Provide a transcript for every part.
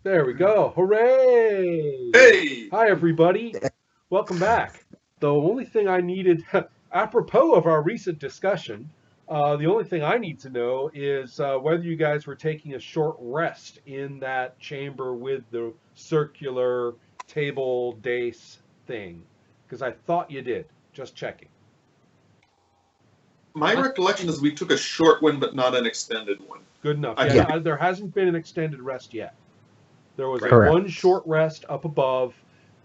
There we go. Hooray! Hey! Hi, everybody. Welcome back. The only thing I needed, apropos of our recent discussion, the only thing I need to know is whether you guys were taking a short rest in that chamber with the circular table dais thing. Because I thought you did. Just checking. My recollection is we took a short one, but not an extended one. Good enough. I Yeah, think, there hasn't been an extended rest yet. There was a right. one short rest up above.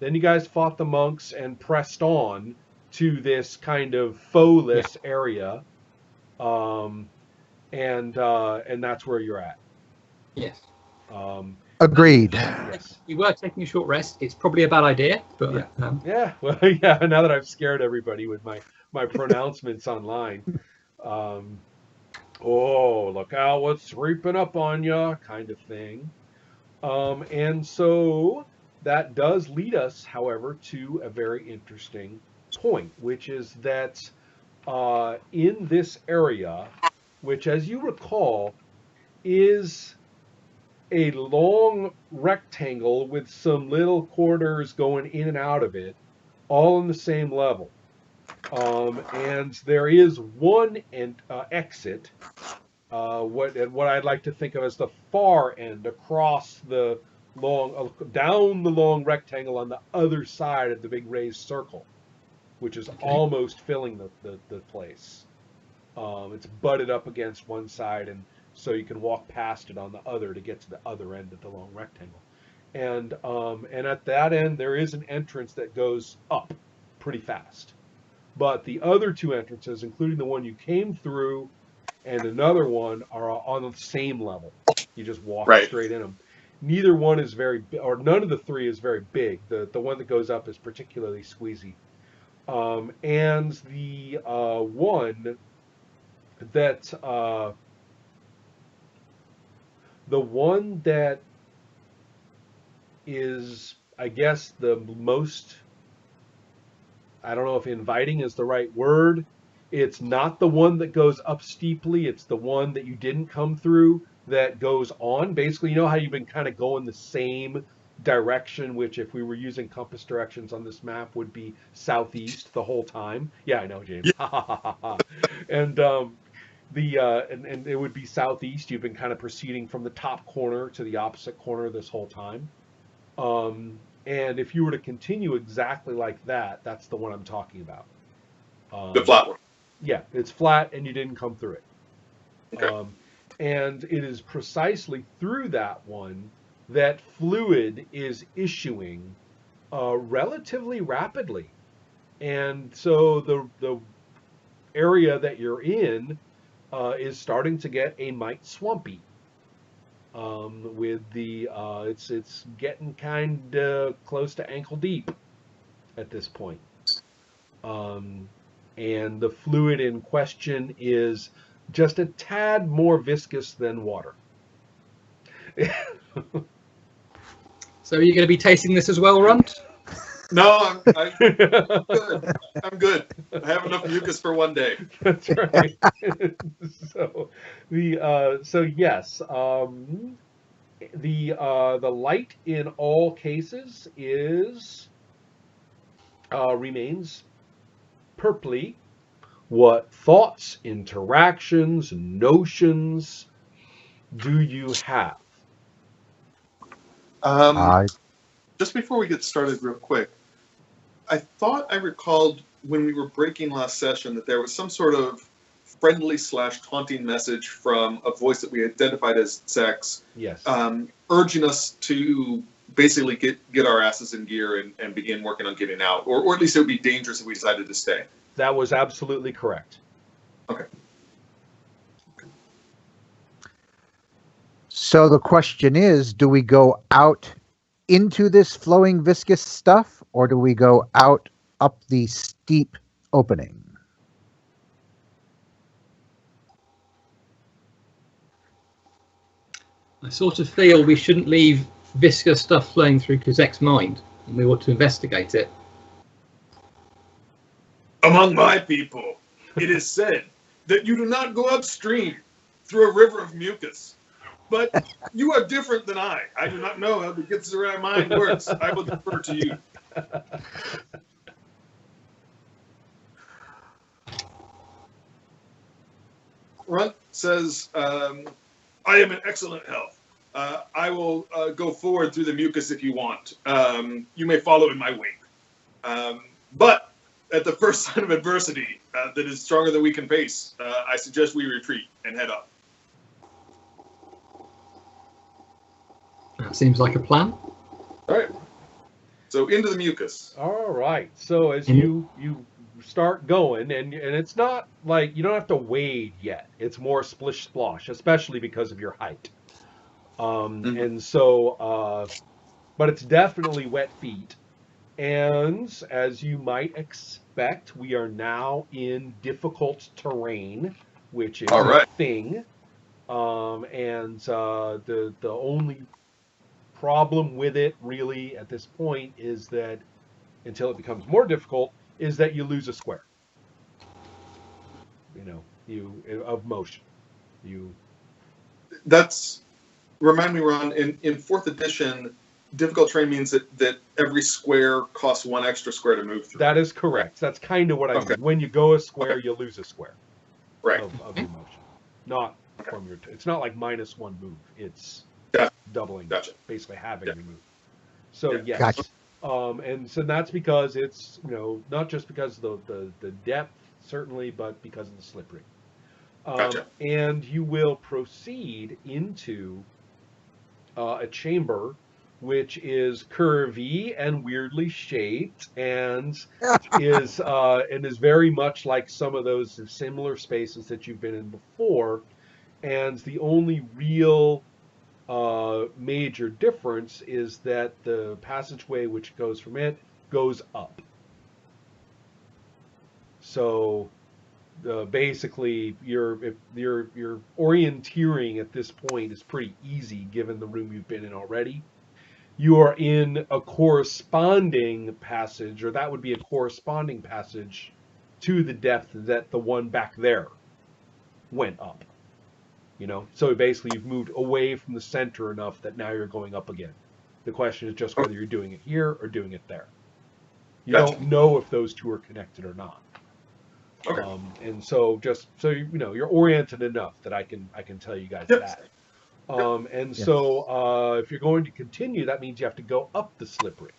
Then you guys fought the monks and pressed on to this kind of faux area, um, and that's where you're at. Yes. Agreed. Yes. We were taking a short rest. It's probably a bad idea, but Yeah. Well, yeah. Now that I've scared everybody with my pronouncements online, oh, look out! What's sweeping up on you, kind of thing. And so that does lead us, however, to a very interesting point, which is that in this area, which, as you recall, is a long rectangle with some little corridors going in and out of it, all in the same level. And there is one exit, what I'd like to think of as the far end across the down the long rectangle on the other side of the big raised circle, which is almost filling the place. It's butted up against one side, and so you can walk past it on the other to get to the other end of the long rectangle. And at that end, there is an entrance that goes up pretty fast. But the other two entrances, including the one you came through and another one, are on the same level. You just walk straight in them. Neither one is very, or none of the three is very big. The one that goes up is particularly squeezy. And the one that is, I guess, the most, I don't know if inviting is the right word. It's not the one that goes up steeply. It's the one that you didn't come through that goes on. Basically, you know how you've been kind of going the same direction, which if we were using compass directions on this map would be southeast the whole time. Yeah, I know, James. And and it would be southeast. You've been kind of proceeding from the top corner to the opposite corner this whole time. And if you were to continue exactly like that, that's the one I'm talking about. The flat one. Yeah, it's flat and you didn't come through it. Okay. And it is precisely through that one that fluid is issuing relatively rapidly. And so the area that you're in is starting to get a mite swampy. With the it's getting kind of close to ankle deep at this point. And the fluid in question is just a tad more viscous than water. So are you going to be tasting this as well, Runt? No, I'm good. I'm good. I have enough mucus for one day. That's right. So yes, the light in all cases is remains purpley. What thoughts, interactions, notions do you have? Just before we get started real quick, I thought I recalled when we were breaking last session that there was some sort of friendly/taunting message from a voice that we identified as Kzekk's, yes, urging us to basically get our asses in gear and begin working on getting out, or at least it would be dangerous if we decided to stay. That was absolutely correct. Okay. So the question is, do we go out into this flowing viscous stuff, or do we go out up the steep opening? I sort of feel we shouldn't leave viscous stuff flowing through Kzekk's mind, and we ought to investigate it. Among my people, it is said that you do not go upstream through a river of mucus. But you are different than I. I do not know how the Kzekk mind works. I will defer to you. Runt says, I am in excellent health. I will go forward through the mucus if you want. You may follow in my wake. But at the first sign of adversity that is stronger than we can face, I suggest we retreat and head up. That seems like a plan. All right. So into the mucus. All right. So as you start going, and it's not like you don't have to wade yet. It's more splish splosh, especially because of your height. And so, but it's definitely wet feet. And as you might expect, we are now in difficult terrain, which is a thing. And the only problem with it really at this point is that until it becomes more difficult is that you lose a square, of motion. That's, remind me, Ron, in 4th edition, difficult terrain means that every square costs 1 extra square to move through. That is correct. That's kind of what I mean. When you go a square, you lose a square of your motion. Not from your, it's not like -1 move. It's doubling, basically halving your move. So yes. Gotcha. And so that's because it's, not just because of the depth, certainly, but because of the slippery. And you will proceed into a chamber which is curvy and weirdly shaped and is very much like some of those similar spaces that you've been in before. And the only real major difference is that the passageway which goes from it goes up. So basically your orienteering at this point is pretty easy given the room you've been in already. You are in a corresponding passage, or that would be a corresponding passage to the depth that the one back there went up. So basically you've moved away from the center enough that now you're going up again. The question is just whether you're doing it here or doing it there. You don't know if those two are connected or not. And so just so you're oriented enough that I can tell you guys that. So if you're going to continue, that means you have to go up the slippery.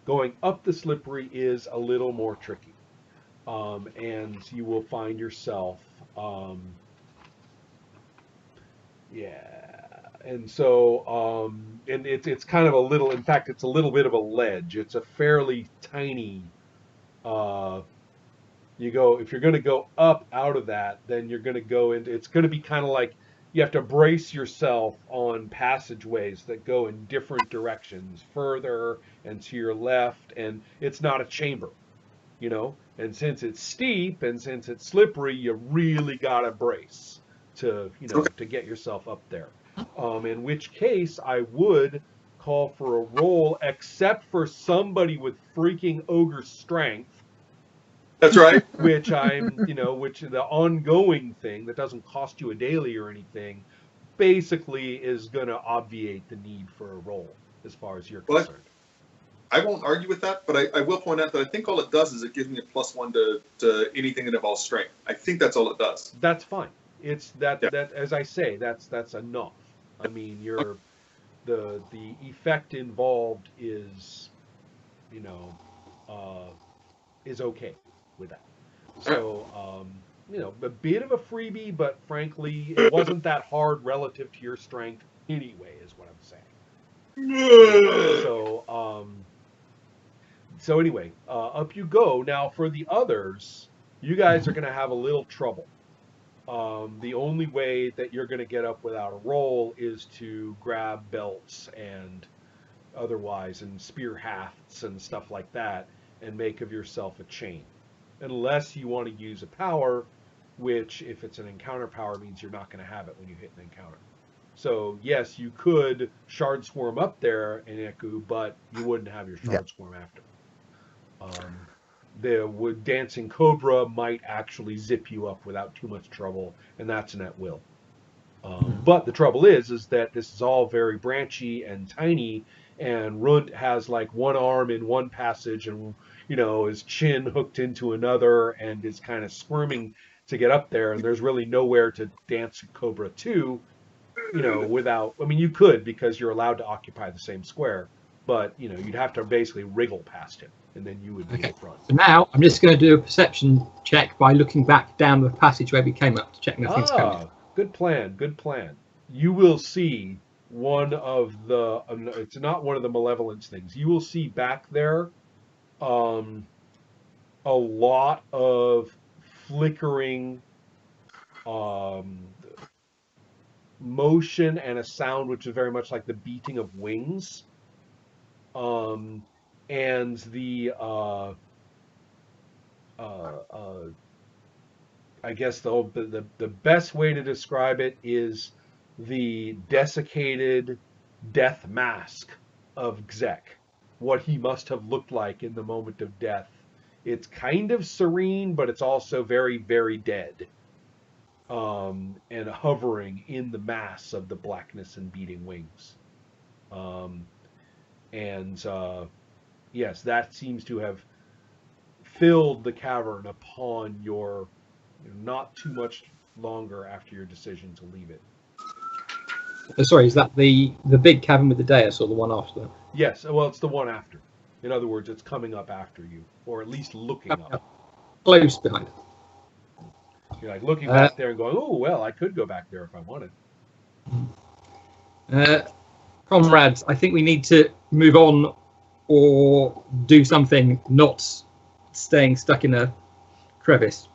Going up the slippery is a little more tricky. And you will find yourself and so and it's kind of a little, in fact it's a little bit of a ledge. It's a fairly tiny if you're going to go up out of that, then you're going to go into, it's going to be kind of like you have to brace yourself on passageways that go in different directions, further and to your left, and it's not a chamber, and since it's steep and since it's slippery, you really got to brace to to get yourself up there. In which case I would call for a roll, except for somebody with freaking ogre strength. That's right. Which which the ongoing thing that doesn't cost you a daily or anything, basically is going to obviate the need for a roll as far as you're concerned. I won't argue with that, but I will point out that I think all it does is it gives me a +1 to anything that involves strength. I think that's all it does. That's fine. It's that as I say, that's enough. I mean, the effect involved is is okay with that. So a bit of a freebie, but frankly it wasn't that hard relative to your strength anyway, is what I'm saying. So anyway, up you go. Now for the others, you guys are going to have a little trouble. The only way that you're going to get up without a roll is to grab belts and otherwise, and spear hafts and stuff like that, and make of yourself a chain. Unless you want to use a power, which if it's an encounter power means you're not going to have it when you hit an encounter. So yes, you could shard swarm up there in Eku, but you wouldn't have your shard swarm after. The dancing cobra might actually zip you up without too much trouble, and that's an at will. But the trouble is that this is all very branchy and tiny, and Runt has like one arm in one passage, and his chin hooked into another, and is kind of squirming to get up there. And there's really nowhere to dance Cobra to, without. I mean, you could because you're allowed to occupy the same square, but you'd have to basically wriggle past him, and then you would be in front. So now I'm just going to do a perception check by looking back down the passage where we came up to check nothing's coming. Good plan. Good plan. You will see one of the. It's not one of the malevolence things. You will see back there, a lot of flickering, motion and a sound which is very much like the beating of wings. And I guess the best way to describe it is the desiccated death mask of Kzekk, what he must have looked like in the moment of death. It's kind of serene, but it's also very, very dead, and hovering in the mass of the blackness and beating wings. Yes, that seems to have filled the cavern upon your not too much longer after your decision to leave it. Sorry, is that the big cavern with the dais or the one after? Yes, well, it's the one after. In other words, it's coming up after you, or at least looking up. Close behind. You're like looking back there and going, oh, well, I could go back there if I wanted. Comrades, I think we need to move on or do something, not staying stuck in a crevice.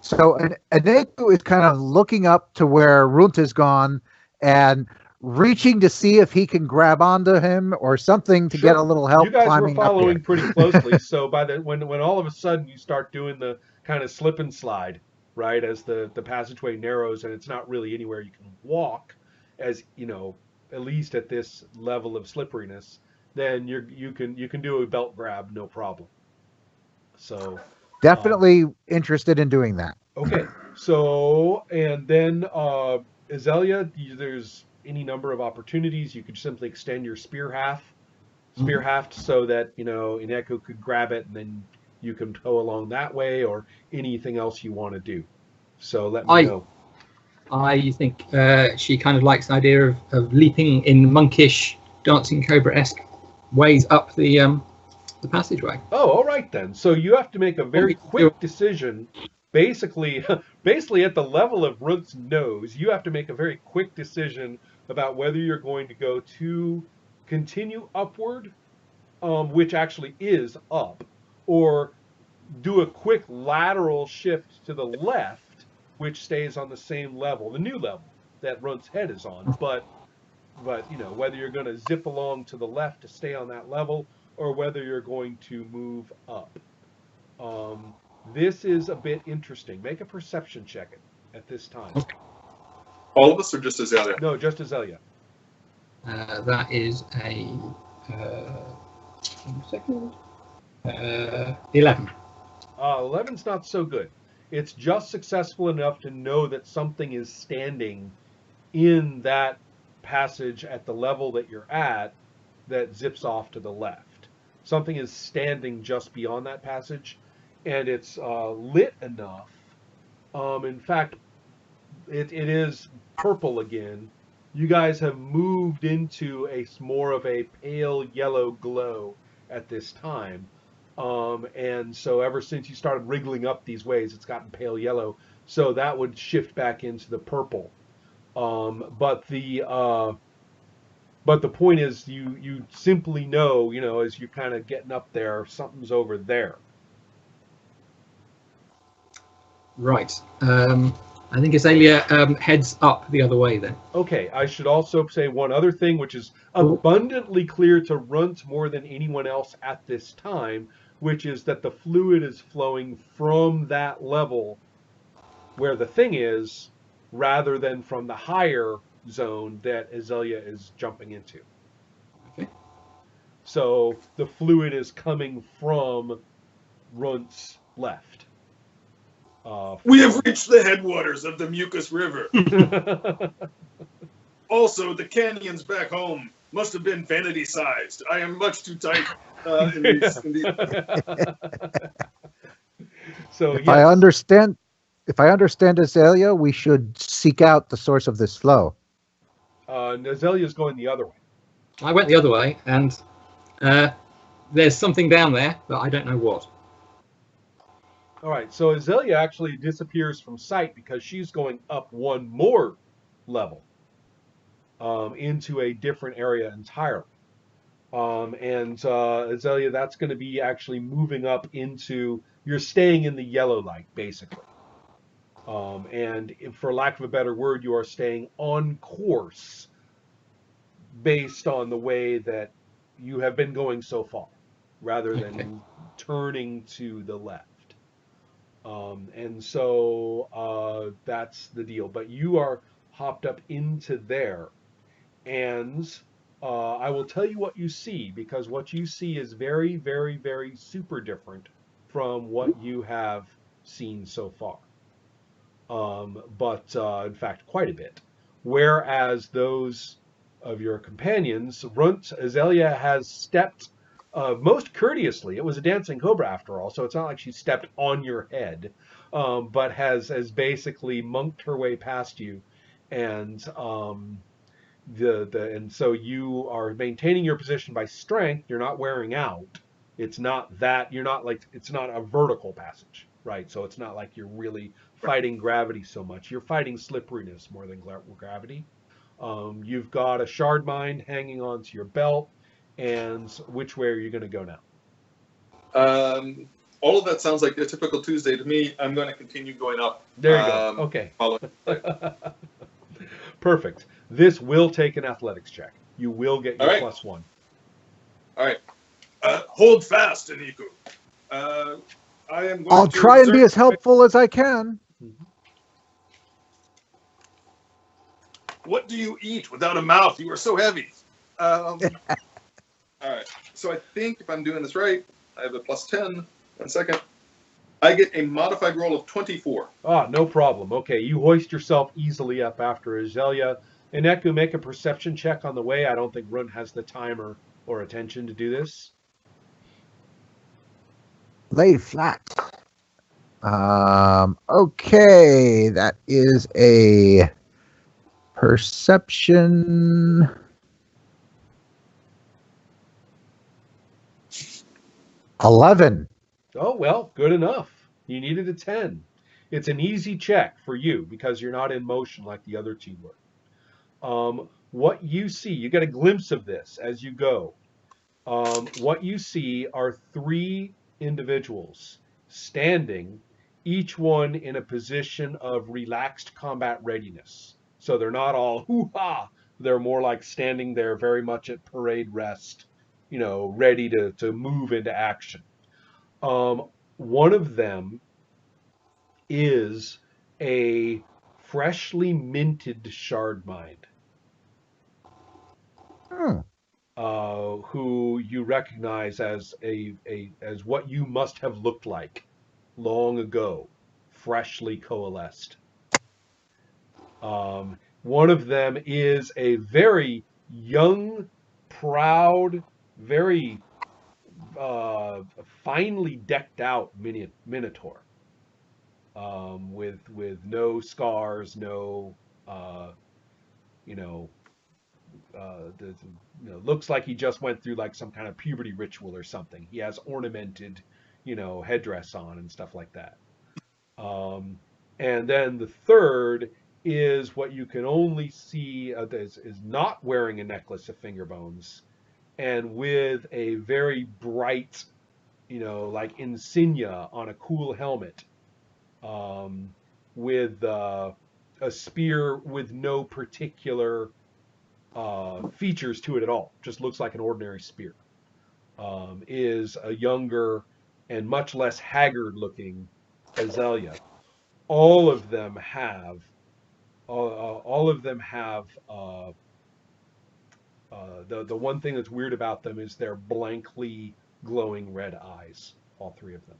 So Aneku is kind of looking up to where Runt has gone and reaching to see if he can grab onto him or something to get a little help. You guys were climbing following up pretty closely, so by when all of a sudden you start doing the kind of slip and slide, right, as the passageway narrows and it's not really anywhere you can walk, as at least at this level of slipperiness, then you can do a belt grab, no problem. So Definitely interested in doing that. okay, so and then Azalea, there's any number of opportunities. You could simply extend your spear haft, so that Ineko could grab it, and then you can tow along that way, or anything else you want to do. So let me know. I think she kind of likes the idea of leaping in monkish, dancing cobra-esque ways up the passageway. Oh, all right then. So you have to make a very quick decision. Basically at the level of Runt's nose, you have to make a very quick decision about whether you're going to go to continue upward, which actually is up, or do a quick lateral shift to the left, which stays on the same level, the new level that Runt's head is on. But whether you're going to zip along to the left to stay on that level, or whether you're going to move up. This is a bit interesting. Make a perception check at this time. All of us, or just Azalea? No, just Azalea. That is a 11. 11's not so good. It's just successful enough to know that something is standing in that passage at the level that you're at that zips off to the left. Something is standing just beyond that passage, and it's lit enough. In fact, it is purple again. You guys have moved into more of a pale yellow glow at this time. And so ever since you started wriggling up these ways, it's gotten pale yellow. So that would shift back into the purple. But the point is, you simply know, as you're kind of getting up there, something's over there. Right. I think Azalea heads up the other way then. Okay, I should also say one other thing, which is abundantly clear to Runt more than anyone else at this time, which is that the fluid is flowing from that level where the thing is, rather than from the higher zone that Azalea is jumping into. Okay. So the fluid is coming from Runt's left. We have reached the headwaters of the Mucus River. Also, the canyons back home must have been vanity-sized. I am much too tight in these. So If yes. I understand Azalea, we should seek out the source of this flow. Azalea's going the other way. I went the other way, and there's something down there, but I don't know what. All right, so Azalea actually disappears from sight because she's going up one more level into a different area entirely. And Azalea, that's going to be actually moving up into, you're staying in the yellow light, basically. And for lack of a better word, you are staying on course based on the way that you have been going so far, rather than turning to the left. And so that's the deal. But you are hopped up into there, and I will tell you what you see, because what you see is very, very, very super different from what you have seen so far. But in fact, quite a bit. Whereas those of your companions, Azalea has stepped most courteously. It was a dancing cobra after all, so it's not like she stepped on your head, but has basically monked her way past you, and and so you are maintaining your position by strength. You're not wearing out. It's not that you're not like it's not a vertical passage, right? So it's not like you're really fighting gravity so much. You're fighting slipperiness more than gravity. You've got a shard mine hanging onto your belt, and which way are you going to go now? All of that sounds like a typical Tuesday to me. I'm going to continue going up. There you go. Okay. Perfect. This will take an athletics check. You will get your +1. All right. Hold fast, Aniku. I'll try and be as helpful as I can. What do you eat without a mouth? You are so heavy. All right. So I think if I'm doing this right, I have a +10. 1 second. I get a modified roll of 24. Ah, no problem. Okay, you hoist yourself easily up after Azalea. Ineku, make a perception check on the way. I don't think Run has the time or attention to do this. Lay flat. Okay, that is a perception. $11. Oh, well, good enough. You needed a 10. It's an easy check for you because you're not in motion like the other two were. What you see, you get a glimpse of this as you go. What you see are 3 individuals standing, each one in a position of relaxed combat readiness. So they're not all hoo-ha. They're more like standing there very much at parade rest, ready to move into action. One of them is a freshly minted shard mind, who you recognize as as what you must have looked like long ago, freshly coalesced. One of them is a very young, proud, very finely decked out minotaur, with no scars, no looks like he just went through like some kind of puberty ritual or something. He has ornamented headdress on and stuff like that. And then the third is what you can only see is not wearing a necklace of finger bones, and with a very bright, like insignia on a cool helmet, with a spear with no particular features to it at all. Just looks like an ordinary spear. Is a younger and much less haggard looking Azalea. All of them have the one thing that's weird about them is their blankly glowing red eyes. All 3 of them.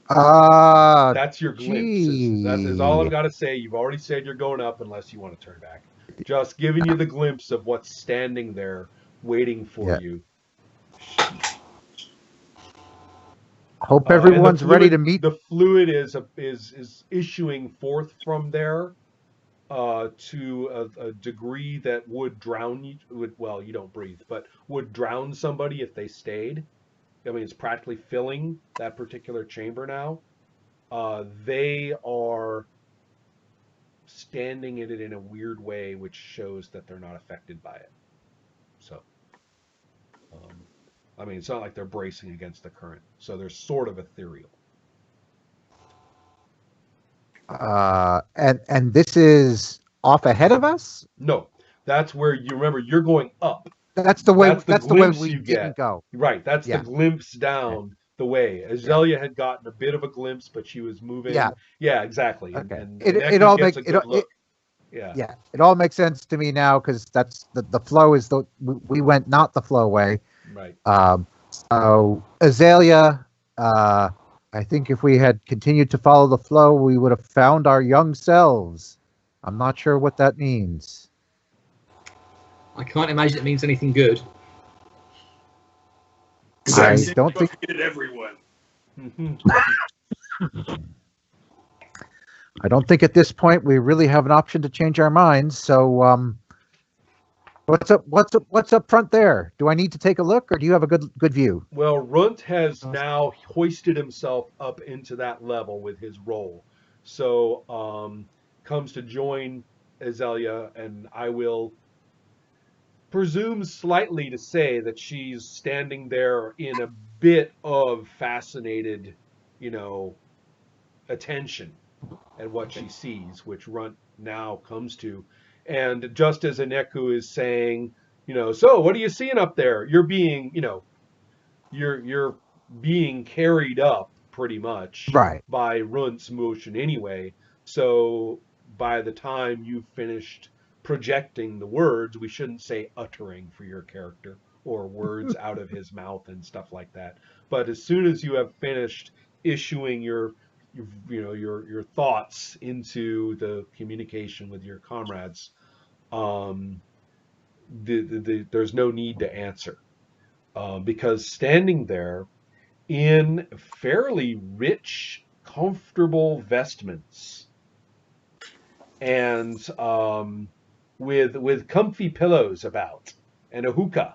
That's your glimpse. That is all I've got to say. You've already said you're going up unless you want to turn back. Just giving you the glimpse of what's standing there waiting for you. Hope everyone's ready to meet. The fluid is issuing forth from there to a degree that would drown you. Well, you don't breathe, but would drown somebody if they stayed. I mean, it's practically filling that particular chamber now. They are standing in it in a weird way, which shows that they're not affected by it. So, I mean, it's not like they're bracing against the current. So they're sort of ethereal. And this is off ahead of us? No, that's where you remember you're going up. That's the way. That's the way we you didn't get. go. Right. That's the glimpse down the way. Azalea had gotten a bit of a glimpse, but she was moving. Yeah, exactly. Okay. And It all makes it all makes sense to me now because that's the flow is we went not the flow way. Right. So Azalea, I think if we had continued to follow the flow, we would have found our young selves. I'm not sure what that means. I can't imagine it means anything good. I don't think everyone. I don't think at this point we really have an option to change our minds. So, what's up front there? Do I need to take a look, or do you have a good view? Well, Runt has now hoisted himself up into that level with his role, so comes to join Azalea, and I will presume slightly to say that she's standing there in a bit of fascinated, attention at what she sees, which Runt now comes to. And just as Aneku is saying, so what are you seeing up there? You're being, you're being carried up pretty much by Runt's motion anyway. So by the time you've finished projecting the words, we shouldn't say uttering for your character or words out of his mouth and stuff like that. But as soon as you have finished issuing your thoughts into the communication with your comrades, there's no need to answer, because standing there in fairly rich, comfortable vestments and with comfy pillows about and a hookah,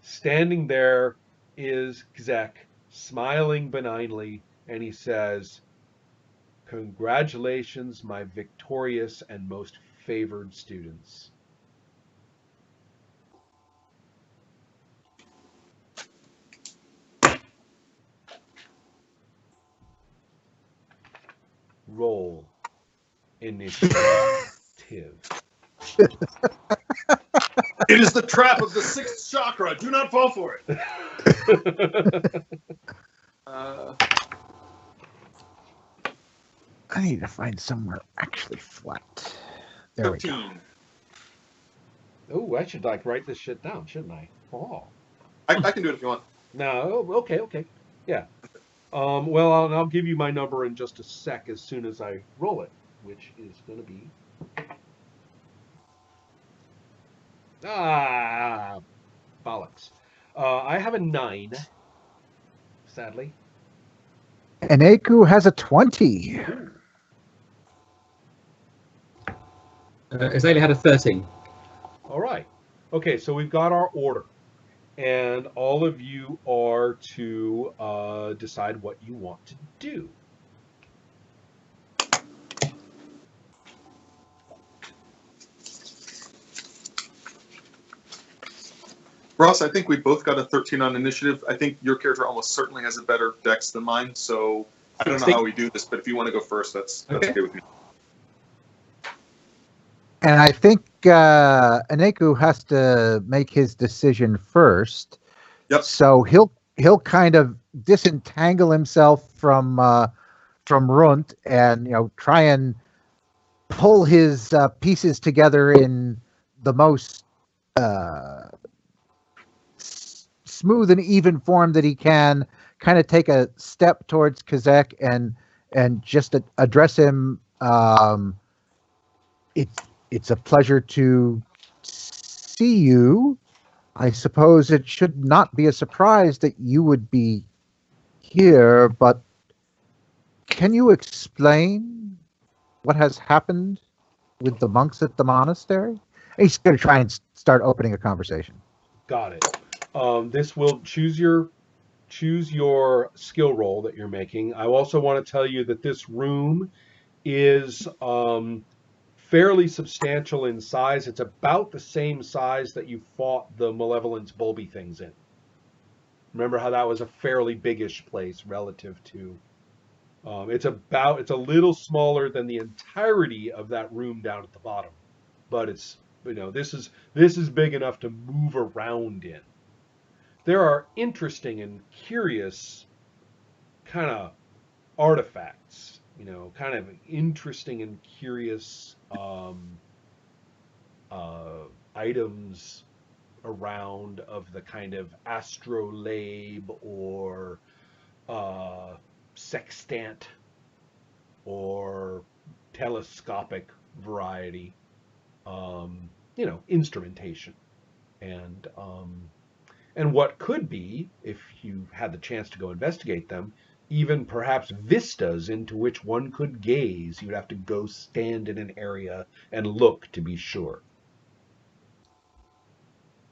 standing there is Kzekk, smiling benignly, and he says, "Congratulations, my victorious and most favored students." Roll initiative. It is the trap of the sixth chakra. Do not fall for it. I need to find somewhere actually flat. There 13. we go. Oh, I should write this shit down, shouldn't I? Oh. I can do it if you want. No, okay. Yeah. Well, I'll give you my number in just a sec as soon as I roll it, which is going to be... bollocks. I have a 9, sadly. And Aku has a 20. Azalea had a 13. All right. Okay, so we've got our order. And all of you are to decide what you want to do. Ross, I think we both got a 13 on initiative. I think your character almost certainly has a better dex than mine, so I don't know how we do this, but if you want to go first, that's okay with me. And I think Aneku has to make his decision first. Yep. So he'll kind of disentangle himself from Runt and try and pull his pieces together in the most smooth and even form that he can, kind of take a step towards Kzekk and just address him. It's a pleasure to see you. I suppose it should not be a surprise that you would be here, but can you explain what has happened with the monks at the monastery? He's going to try and start opening a conversation. Got it. This will choose your skill roll that you're making. I also want to tell you that this room is fairly substantial in size. It's about the same size that you fought the Malevolence Bulby things in. Remember how that was a fairly biggish place relative to. It's a little smaller than the entirety of that room down at the bottom, but it's, this is big enough to move around in. There are interesting and curious kind of artifacts, kind of interesting and curious items around of the kind of astrolabe or sextant or telescopic variety, instrumentation, and what could be, if you had the chance to go investigate them, even perhaps vistas into which one could gaze. You'd have to go stand in an area and look to be sure.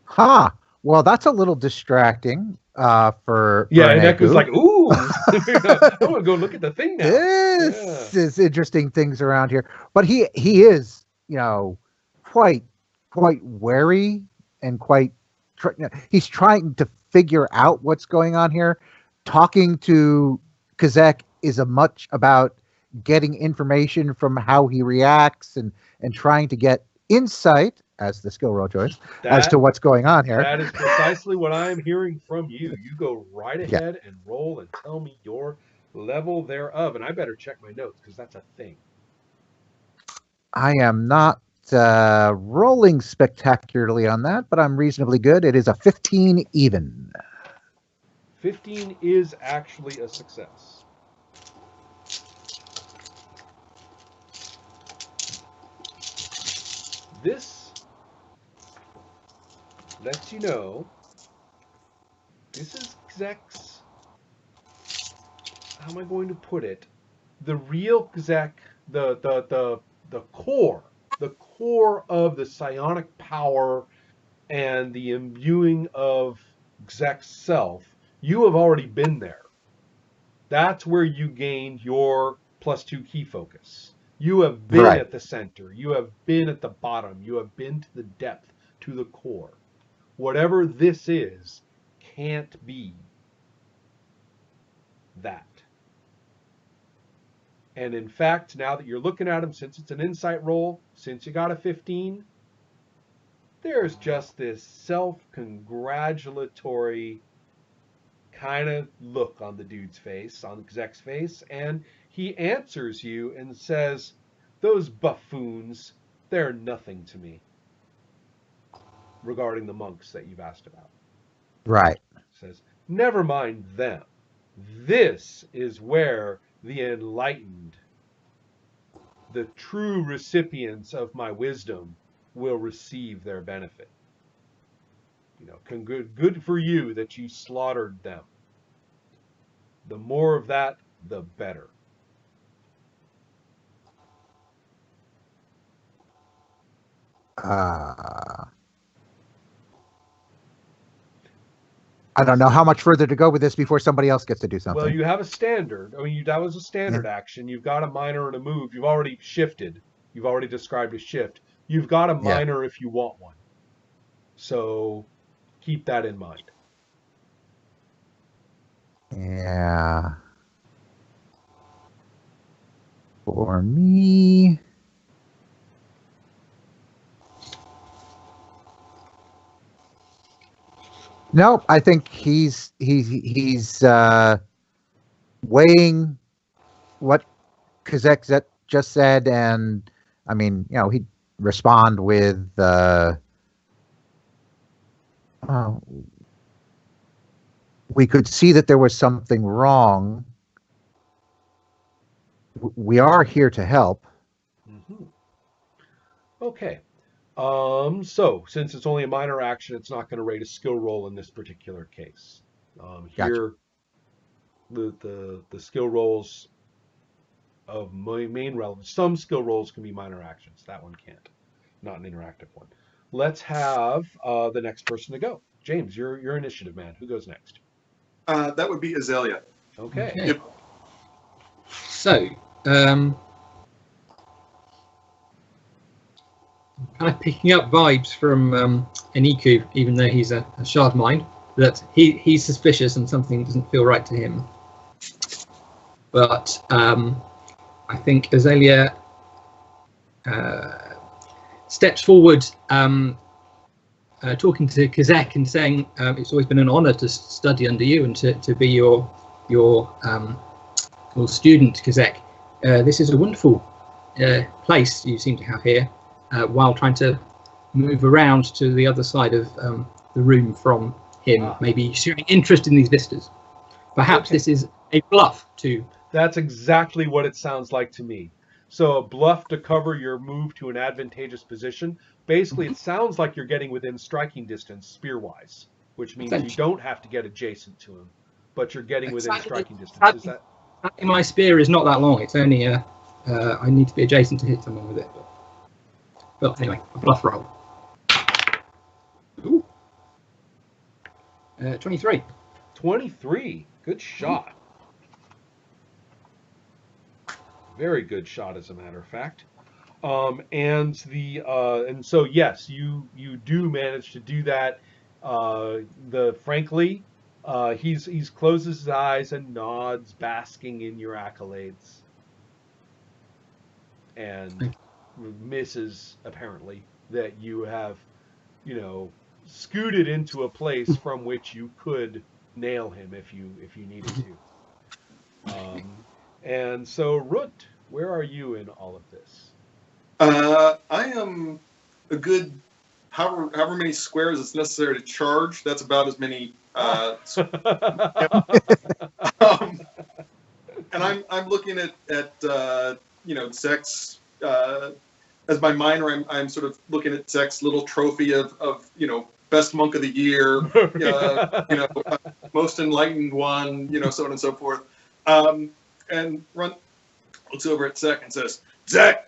Ha! Well, that's a little distracting for and Egu. Eku's like, ooh, I want to go look at the thing now. This is interesting things around here, but he is, quite wary and quite. He's trying to figure out what's going on here. Talking to Kzekk is much about getting information from how he reacts and trying to get insight, as the skill roll choice, as to what's going on here. That is precisely what I'm hearing from you. You go right ahead and roll and tell me your level thereof. And I better check my notes because that's a thing. I am not rolling spectacularly on that, but I'm reasonably good. It is a 15 even. 15 is actually a success. This lets you know this is Kzekk's, how am I going to put it? The real Kzekk, the core of the psionic power and the imbuing of Kzekk's self. You have already been there. That's where you gained your +2 key focus. You have been at the center. You have been at the bottom. You have been to the depth, to the core. Whatever this is can't be that. And in fact, now that you're looking at him, since it's an insight roll, since you got a 15, there's just this self-congratulatory kind of look on the dude's face, on Kzekk's face, and he answers you and says, those buffoons, they're nothing to me, regarding the monks that you've asked about. Right. Says, never mind them. This is where the enlightened, the true recipients of my wisdom, will receive their benefit. Good for you that you slaughtered them. The more of that, the better. I don't know how much further to go with this before somebody else gets to do something. Well, you have a standard. That was a standard action. You've got a minor and a move. You've already shifted. You've already described a shift. You've got a minor if you want one. So keep that in mind. Yeah. For me... Nope, I think he's weighing what Kzekk just said, and he'd respond with we could see that there was something wrong. We are here to help. Mm-hmm. Okay. So since it's only a minor action, it's not going to rate a skill roll in this particular case. Here, the skill rolls of main relevance. Some skill rolls can be minor actions. That one can't. Not an interactive one. Let's have the next person to go. James, your initiative, man. Who goes next? That would be Azalea. Okay. Yep. So, kind of picking up vibes from Eniku, even though he's a shard mind, that he's suspicious and something doesn't feel right to him. But I think Azalea steps forward, talking to Kzekk and saying, "It's always been an honour to study under you and to be your student, Kzekk. This is a wonderful place you seem to have here, while trying to move around to the other side of the room from him, maybe showing interest in these visitors. Perhaps this is a bluff too." That's exactly what it sounds like to me. So a bluff to cover your move to an advantageous position. Basically, it sounds like you're getting within striking distance spear-wise, which means you don't have to get adjacent to him, but you're getting within striking distance. Is that? My spear is not that long. It's only I need to be adjacent to hit someone with it. But anyway, a bluff roll. Ooh. 23. 23. Good shot. Very good shot, as a matter of fact. And so yes, you do manage to do that. Frankly, he's closes his eyes and nods, basking in your accolades, and misses apparently that you have, scooted into a place from which you could nail him if you needed to. And so, Runt, where are you in all of this? I am a good however many squares it's necessary to charge. That's about as many. And I'm looking at Kzekk's as my minor. I'm sort of looking at Kzekk's little trophy of best monk of the year, most enlightened one, so on and so forth. And Runt looks over at Kzekk and says, "Kzekk,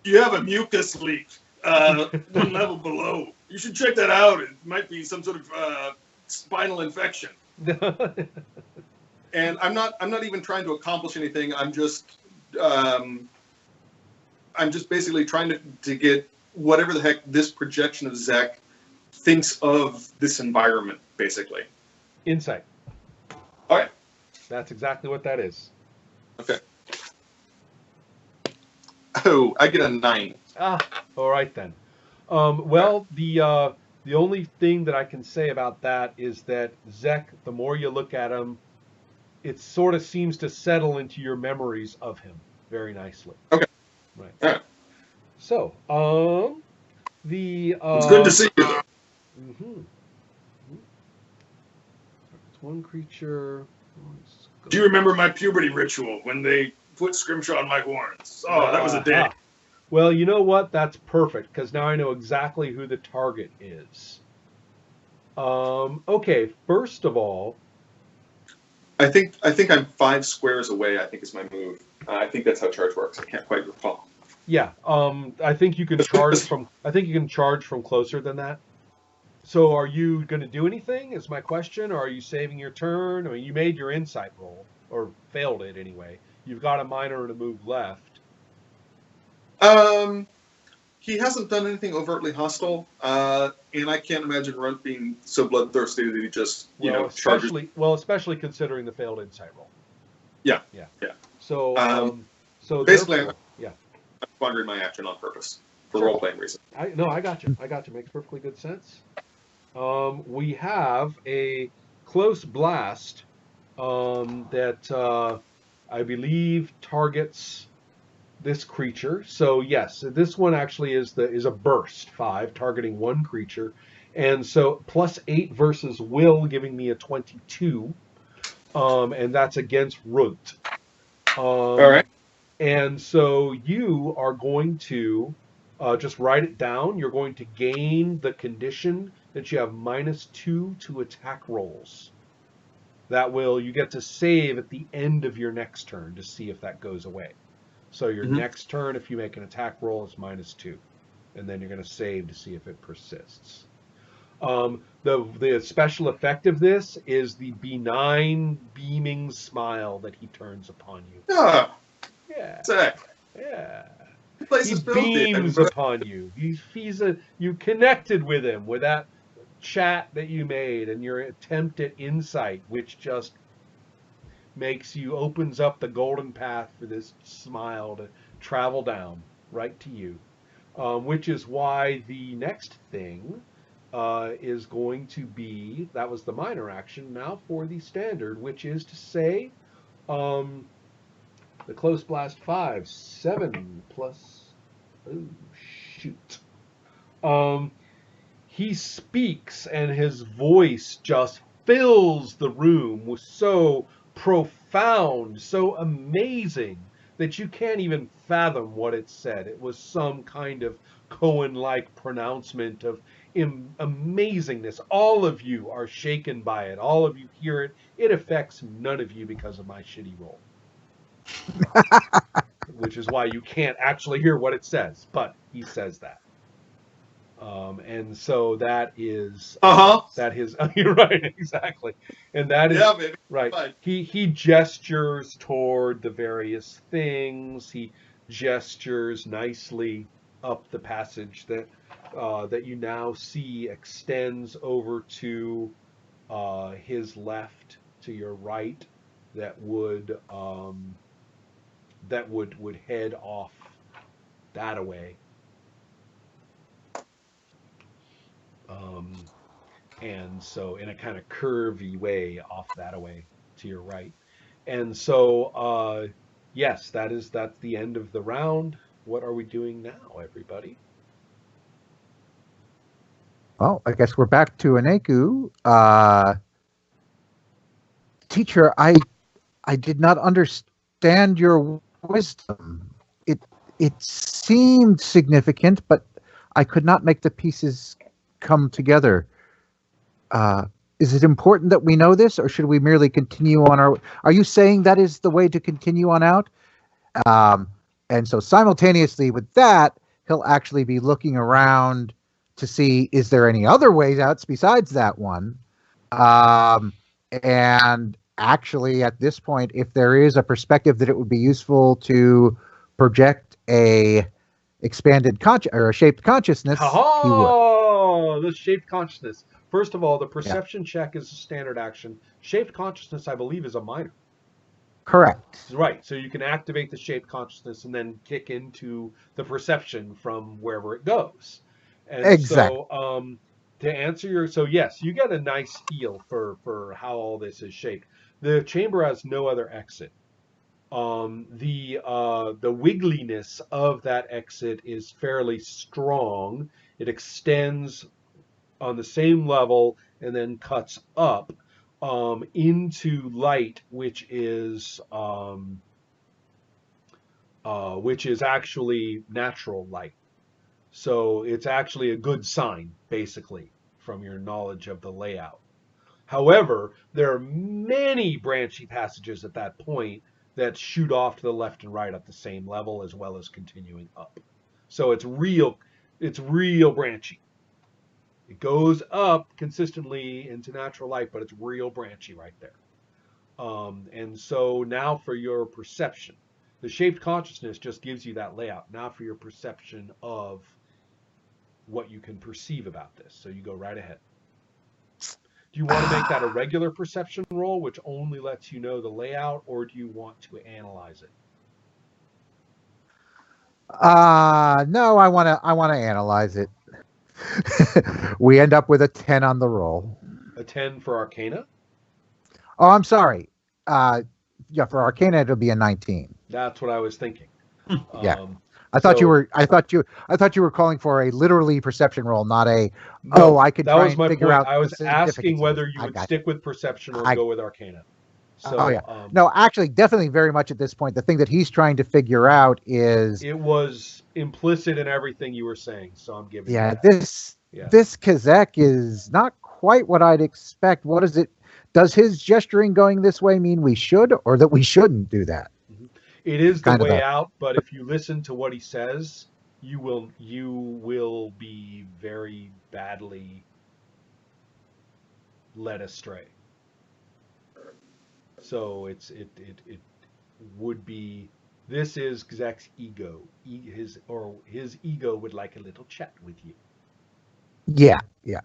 you have a mucus leak 1 level below. You should check that out. It might be some sort of spinal infection." And I'm not even trying to accomplish anything. I'm just basically trying to get whatever the heck this projection of Kzekk thinks of this environment, basically. Insight. All right. That's exactly what that is. Okay. Oh, I get a 9. All right then. Well, the only thing that I can say about that is that Kzekk, the more you look at him, it sort of seems to settle into your memories of him very nicely. Okay. Right. All right. So, it's good to see you. Mm-hmm. It's one creature. Do you remember my puberty ritual when they put Scrimshaw on my horns? Oh, that was a day. Well, you know what? That's perfect, because now I know exactly who the target is. Okay, first of all, I think I'm 5 squares away. I think is my move. I think that's how charge works. I can't quite recall. Yeah, I think you can charge from. I think you can charge from closer than that. So, are you going to do anything? Is my question, or are you saving your turn? I mean, you made your insight roll, or failed it anyway. You've got a minor and a move left. He hasn't done anything overtly hostile, and I can't imagine Runt being so bloodthirsty that he just charges. Especially considering the failed insight roll. Yeah. So basically, I'm squandering my action on purpose for role-playing reasons. I got you. Makes perfectly good sense. We have a close blast that I believe targets this creature. So yes, this one actually is a burst 5 targeting one creature, And so +8 versus will, giving me a 22. And that's against Runt. All right. And so you are going to just write it down. You're going to gain the condition that you have -2 to attack rolls. That will, you get to save at the end of your next turn to see if that goes away. So your next turn, if you make an attack roll, it's -2. And then you're going to save to see if it persists. The special effect of this is the benign beaming smile that he turns upon you. Ah, Yeah. Zach. Yeah. The place He is built beams in. upon you. You connected with him with that chat that you made and your attempt at insight, which just opens up the golden path for this smile to travel down right to you. Which is why the next thing is going to be, that was the minor action, now for the standard, which is to say, the close blast 5, 7 plus, oh shoot. He speaks and his voice just fills the room with so profound, so amazing that you can't even fathom what it said. It was some kind of Cohen-like pronouncement of amazingness. All of you are shaken by it. All of you hear it. It affects none of you because of my shitty roll. Which is why you can't actually hear what it says, but he says that. And so that is you're right, exactly. And that is baby. Right. Fine. He gestures toward the various things. He gestures nicely up the passage that that you now see extends over to his left, to your right, that would head off that away. And so in a kind of curvy way off that away to your right. And so yes, that's the end of the round. What are we doing now, everybody? Well, I guess we're back to Aneku. Teacher, I did not understand your wisdom. It seemed significant, but I could not make the pieces come together. Is it important that we know this, or should we merely continue on our... Are you saying that is the way to continue on out? And so simultaneously with that, he'll actually be looking around to see, is there any other ways out besides that one? And actually, at this point, if there is a perspective that it would be useful to project a expanded or a shaped consciousness, he would. The shaped consciousness. First of all, the perception check is a standard action. Shaped consciousness, I believe, is a minor. Correct. Right. So you can activate the shaped consciousness and then kick into the perception from wherever it goes. And exactly. So to answer your... So yes, you get a nice feel for how all this is shaped. The chamber has no other exit. The wiggliness of that exit is fairly strong. It extends on the same level and then cuts up into light, which is actually natural light. So it's actually a good sign, basically, from your knowledge of the layout. However, there are many branchy passages at that point that shoot off to the left and right at the same level, as well as continuing up. So it's real branchy. It goes up consistently into natural light, but it's real branchy right there. And so now for your perception. The shaped consciousness just gives you that layout. Now for your perception of what you can perceive about this. So you go right ahead. Do you want to make that a regular perception roll, which only lets you know the layout, or do you want to analyze it? No, I want to analyze it. We end up with a 10 on the roll. A 10 for Arcana? Oh, I'm sorry. Yeah, for Arcana it'll be a 19. That's what I was thinking. Yeah. I thought you So- were. I thought you were calling for a literally perception roll, not a. No, Oh, I could that try was and my figure point. out. I was the asking significance of whether this. you I would gotcha. stick with perception or I- go with Arcana. So, Oh yeah. No, actually, definitely very much at this point. The thing that he's trying to figure out is, it was implicit in everything you were saying, so I'm giving yeah, you that. this Yeah. this Kzekk is not quite what I'd expect. What is it? Does his gesturing going this way mean we should or that we shouldn't do that? It is the kind of way a- out, but if you listen to what he says, you will be very badly led astray. So it would be, this is Kzekk's ego. His ego would like a little chat with you. Yeah, yeah.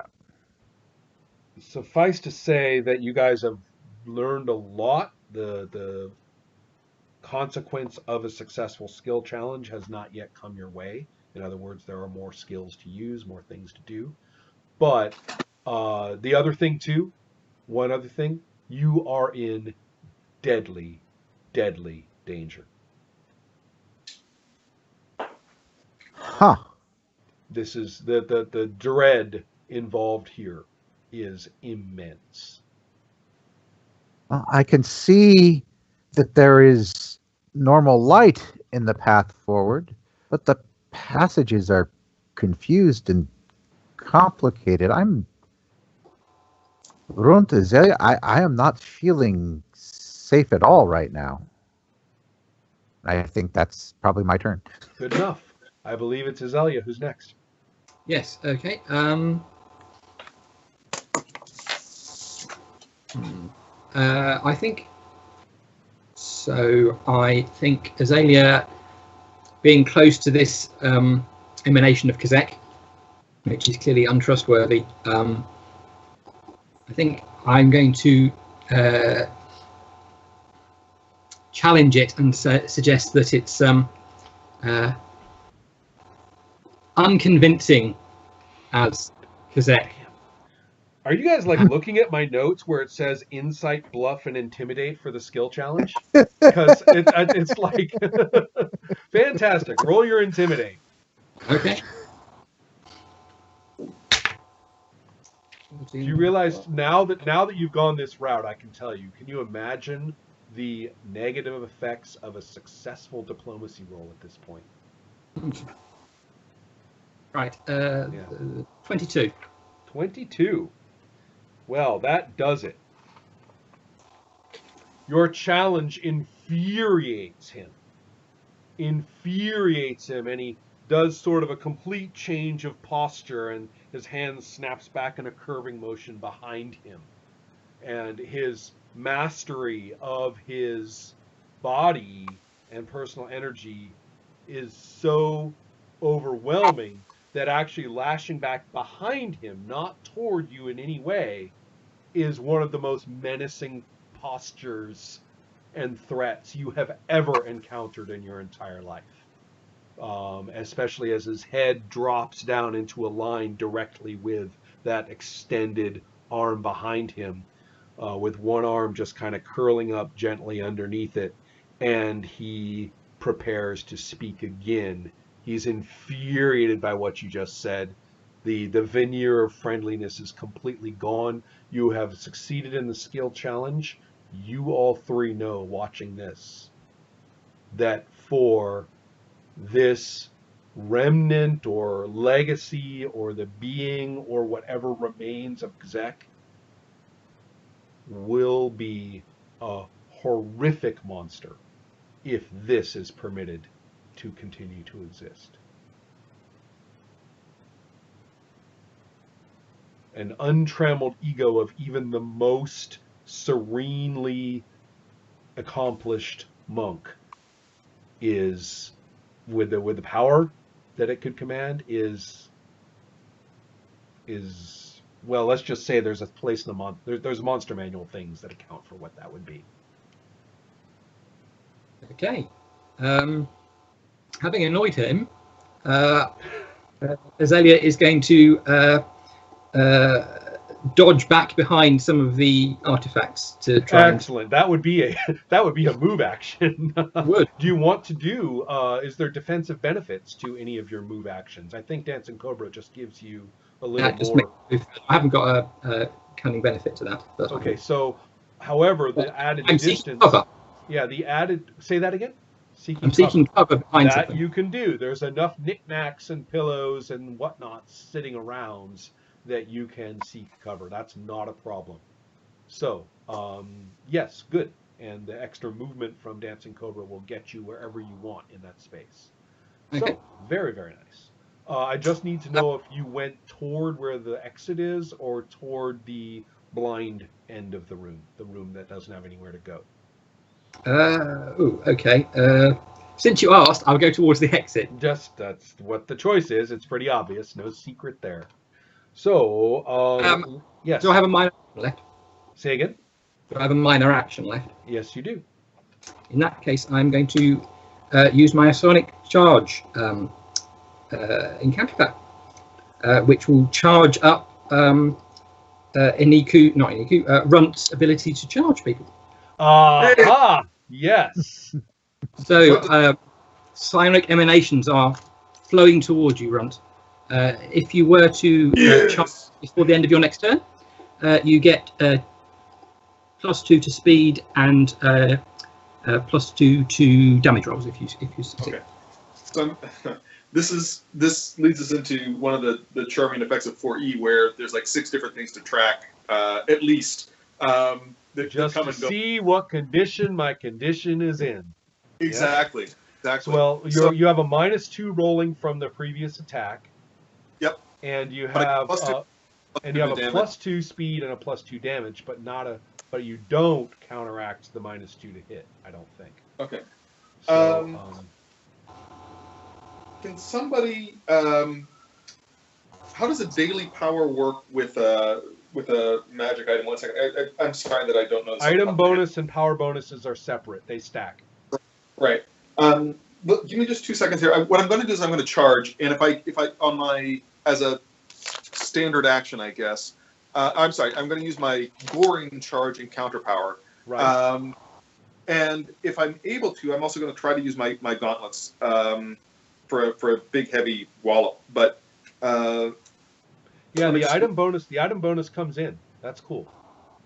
Suffice to say that you guys have learned a lot. The consequence of a successful skill challenge has not yet come your way. In other words, there are more skills to use, more things to do. But the other thing too, one other thing, you are in deadly, deadly danger. Huh. This is the dread involved here is immense. Well, I can see that there is normal light in the path forward, but the passages are confused and complicated. I am not feeling safe at all right now. I think that's probably my turn. Good enough. I believe it's Azalea who's next. Yes. Okay. I think so. I think Azalea, being close to this emanation of Kzekk, which is clearly untrustworthy, I think I'm going to challenge it and suggest that it's unconvincing as Kzekk. Are you guys like looking at my notes where it says insight, bluff, and intimidate for the skill challenge? Because it's like fantastic. Roll your intimidate. Okay. Do you realize now that you've gone this route, I can tell you, can you imagine the negative effects of a successful diplomacy roll at this point? Right. 22. 22. Well, that does it. Your challenge infuriates him. And he does sort of a complete change of posture, and his hand snaps back in a curving motion behind him. And his mastery of his body and personal energy is so overwhelming that actually lashing back behind him, not toward you in any way, is one of the most menacing postures and threats you have ever encountered in your entire life. Especially as his head drops down into a line directly with that extended arm behind him, with one arm just kind of curling up gently underneath it, and he prepares to speak again. He's infuriated by what you just said. The veneer of friendliness is completely gone. You have succeeded in the skill challenge. You all three know, watching this, that for this remnant or legacy or the being or whatever remains of Kzekk will be a horrific monster if this is permitted to continue to exist. An untrammeled ego of even the most serenely accomplished monk is, with the power that it could command, is well, let's just say there's a place in the there's monster manual things that account for what that would be. Okay. Having annoyed him, Azalea is going to dodge back behind some of the artifacts to try. Excellent. That would be a move action. Would. Do you want to do? Is there defensive benefits to any of your move actions? I think Dancing Cobra just gives you a little more. I haven't got a cunning benefit to that. But Okay, so however, the added I'm distance. seeking cover. Yeah, the added. Say that again. I'm seeking cover behind that something. you can do. There's enough knickknacks and pillows and whatnot sitting around that you can seek cover. That's not a problem. So, yes, good. And the extra movement from Dancing Cobra will get you wherever you want in that space. Okay. So, very, very nice. I just need to know if you went toward where the exit is or toward the blind end of the room that doesn't have anywhere to go. Okay. Since you asked, I'll go towards the exit. Just that's what the choice is. It's pretty obvious. No secret there. So, yes. Do I have a minor action left? Say again? Do I have a minor action left? Yes, you do. In that case, I'm going to use my sonic charge encounter that, which will charge up Runt's ability to charge people. Yes. So psionic emanations are flowing towards you, Runt. If you were to charge before the end of your next turn, you get +2 to speed and +2 to damage rolls if you succeed. Okay. So this leads us into one of the charming effects of 4E, where there's like 6 different things to track, at least. Just to see what condition my condition is in. Exactly. Yep. Exactly. Well, you have a -2 rolling from the previous attack. Yep. And you have a +2 speed and a +2 damage, but you don't counteract the -2 to hit. I don't think. Okay. So, can somebody? How does a daily power work with a magic item? 1 second. I'm sorry that I don't know this. Item bonus and power bonuses are separate. They stack. Right. But give me just 2 seconds here. What I'm going to do is I'm going to charge, and if I on my as a standard action, I guess. I'm sorry. I'm going to use my goring charge and counter power. Right. And if I'm able to, I'm also going to try to use my gauntlets for a big heavy wallop. But yeah, the item bonus comes in. That's cool.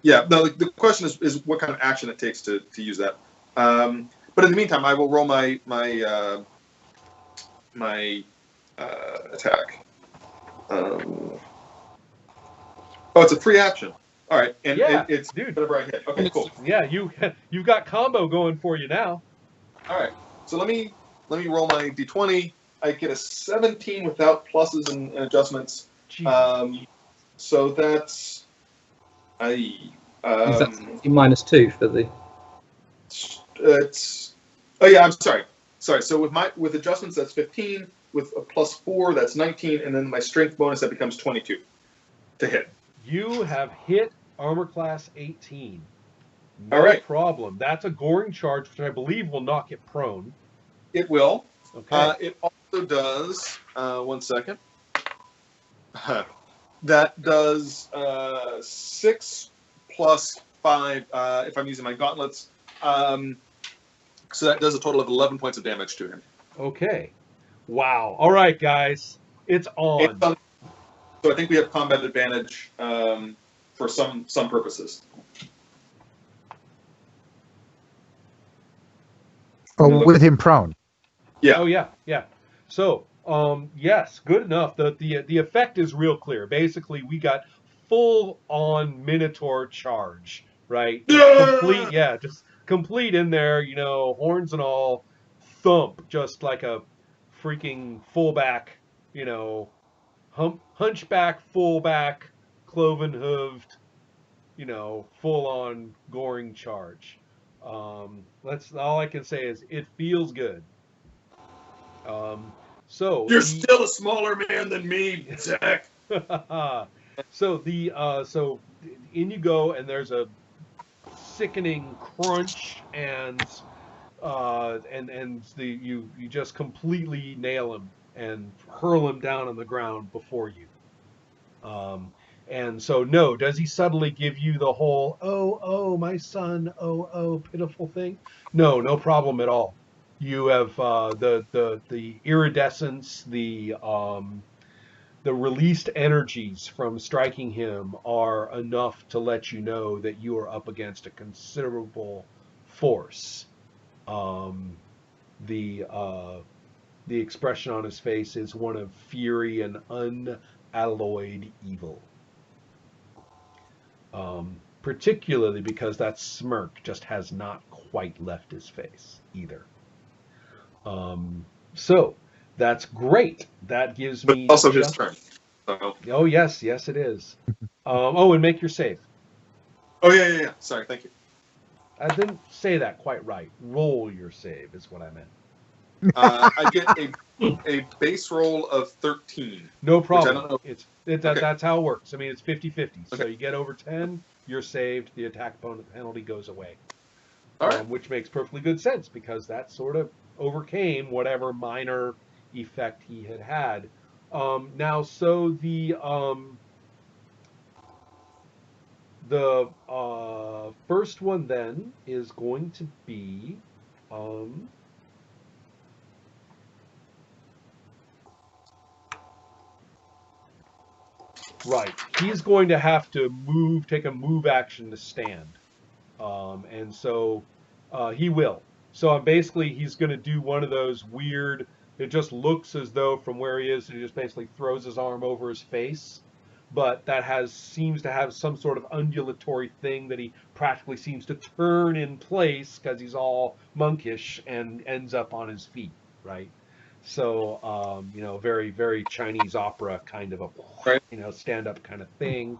Yeah. No, the question is what kind of action it takes to use that. But in the meantime, I will roll my attack. It's a free action. All right, and yeah, it's dude. Whatever I hit. Okay, cool. Yeah, you've got combo going for you now. All right, so let me roll my d20. I get a 17 without pluses and adjustments. So that's that's -2 for the. It's I'm sorry. So with adjustments that's 15. With a +4 that's 19, and then my strength bonus that becomes 22 to hit. You have hit armor class 18. No All right. problem. That's a goring charge, which I believe will knock it prone. It will. Okay. It also does. 1 second. That does 6 + 5 if I'm using my gauntlets. So that does a total of 11 points of damage to him. Okay. Wow. All right, guys. It's on. So I think we have combat advantage for some purposes. Oh, with him prone. Yeah. Oh yeah. So yes, good enough. The effect is real clear. Basically, we got full on Minotaur charge, right? Complete, just complete in there. Horns and all, thump, just like a freaking fullback. Hunchback, fullback, cloven hooved. Full on goring charge. That's all I can say is it feels good. So you're still a smaller man than me, Zach. So so in you go, and there's a sickening crunch, and you just completely nail him and hurl him down on the ground before you. And so, no, does he suddenly give you the whole, oh, my son, oh, pitiful thing? No, no problem at all. You have the iridescence, the released energies from striking him are enough to let you know that you are up against a considerable force. Um, the expression on his face is one of fury and unalloyed evil. Particularly because that smirk just has not quite left his face either. So that's great. That gives But me also his turn. So. Oh yes, it is. And make your save. Oh yeah. Sorry, thank you. I didn't say that quite right. Roll your save is what I meant. I get a base roll of 13. No problem. I don't know. Okay. That's how it works. I mean, it's 50-50. Okay. So you get over 10, you're saved. The attack penalty goes away. All right. Which makes perfectly good sense because that sort of overcame whatever minor effect he had. Now, so the first one then is going to be right. He's going to have to take a move action to stand, and so he will. So basically, he's going to do one of those weird. It just looks as though from where he is, he just basically throws his arm over his face. But that seems to have some sort of undulatory thing that he practically seems to turn in place because he's all monkish and ends up on his feet, right? So, very, very Chinese opera kind of a, stand-up kind of thing,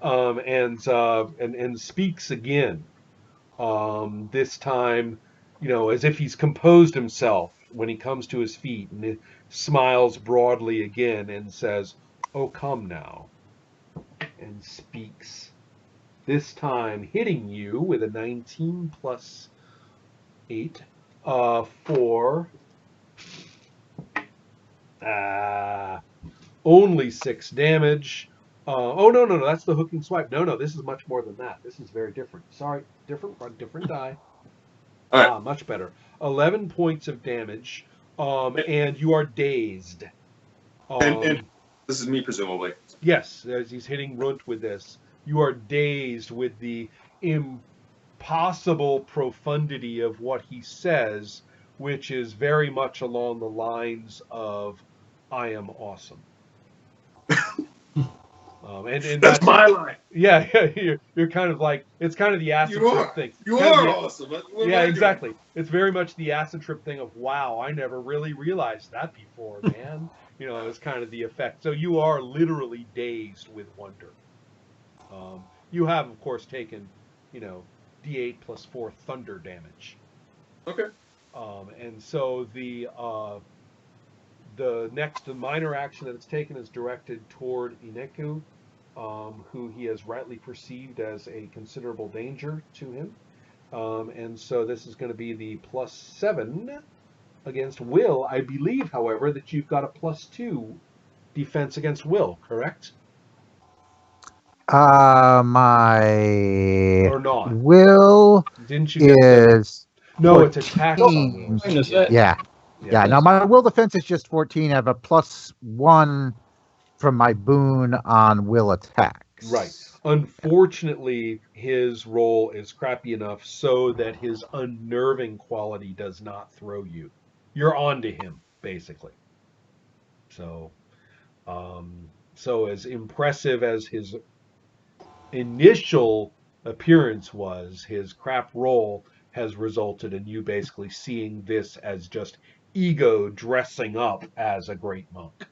and speaks again. This time, as if he's composed himself when he comes to his feet, and he smiles broadly again and says, "Oh, come now." And speaks, this time hitting you with a 19 plus 8 for only 6 damage. No, that's the hooking swipe. No, this is much more than that. This is very different. Sorry, different die. All right. Much better. 11 points of damage, and you are dazed. And this is me, presumably. Yes, as he's hitting Runt with this, you are dazed with the impossible profundity of what he says, which is very much along the lines of, "I am awesome." And that's my line. Yeah, you're kind of like, it's kind of the acid trip thing. You are awesome. Yeah, exactly. It's very much the acid trip thing of, wow, I never really realized that before, man. It's kind of the effect. So you are literally dazed with wonder. You have, of course, taken, D8 plus 4 thunder damage. Okay. And so the next minor action that it's taken is directed toward Ineku, who he has rightly perceived as a considerable danger to him. And so this is going to be the +7 against Will. I believe, however, that you've got a +2 defense against Will, correct? My or not? Will Didn't you is no, it's attack on Will. Yeah. Now my will defense is just 14. I have a +1 from my boon on will attacks. Right. Unfortunately, his roll is crappy enough so that his unnerving quality does not throw you. You're onto him, basically. So as impressive as his initial appearance was, his crap roll has resulted in you basically seeing this as just ego dressing up as a great monk.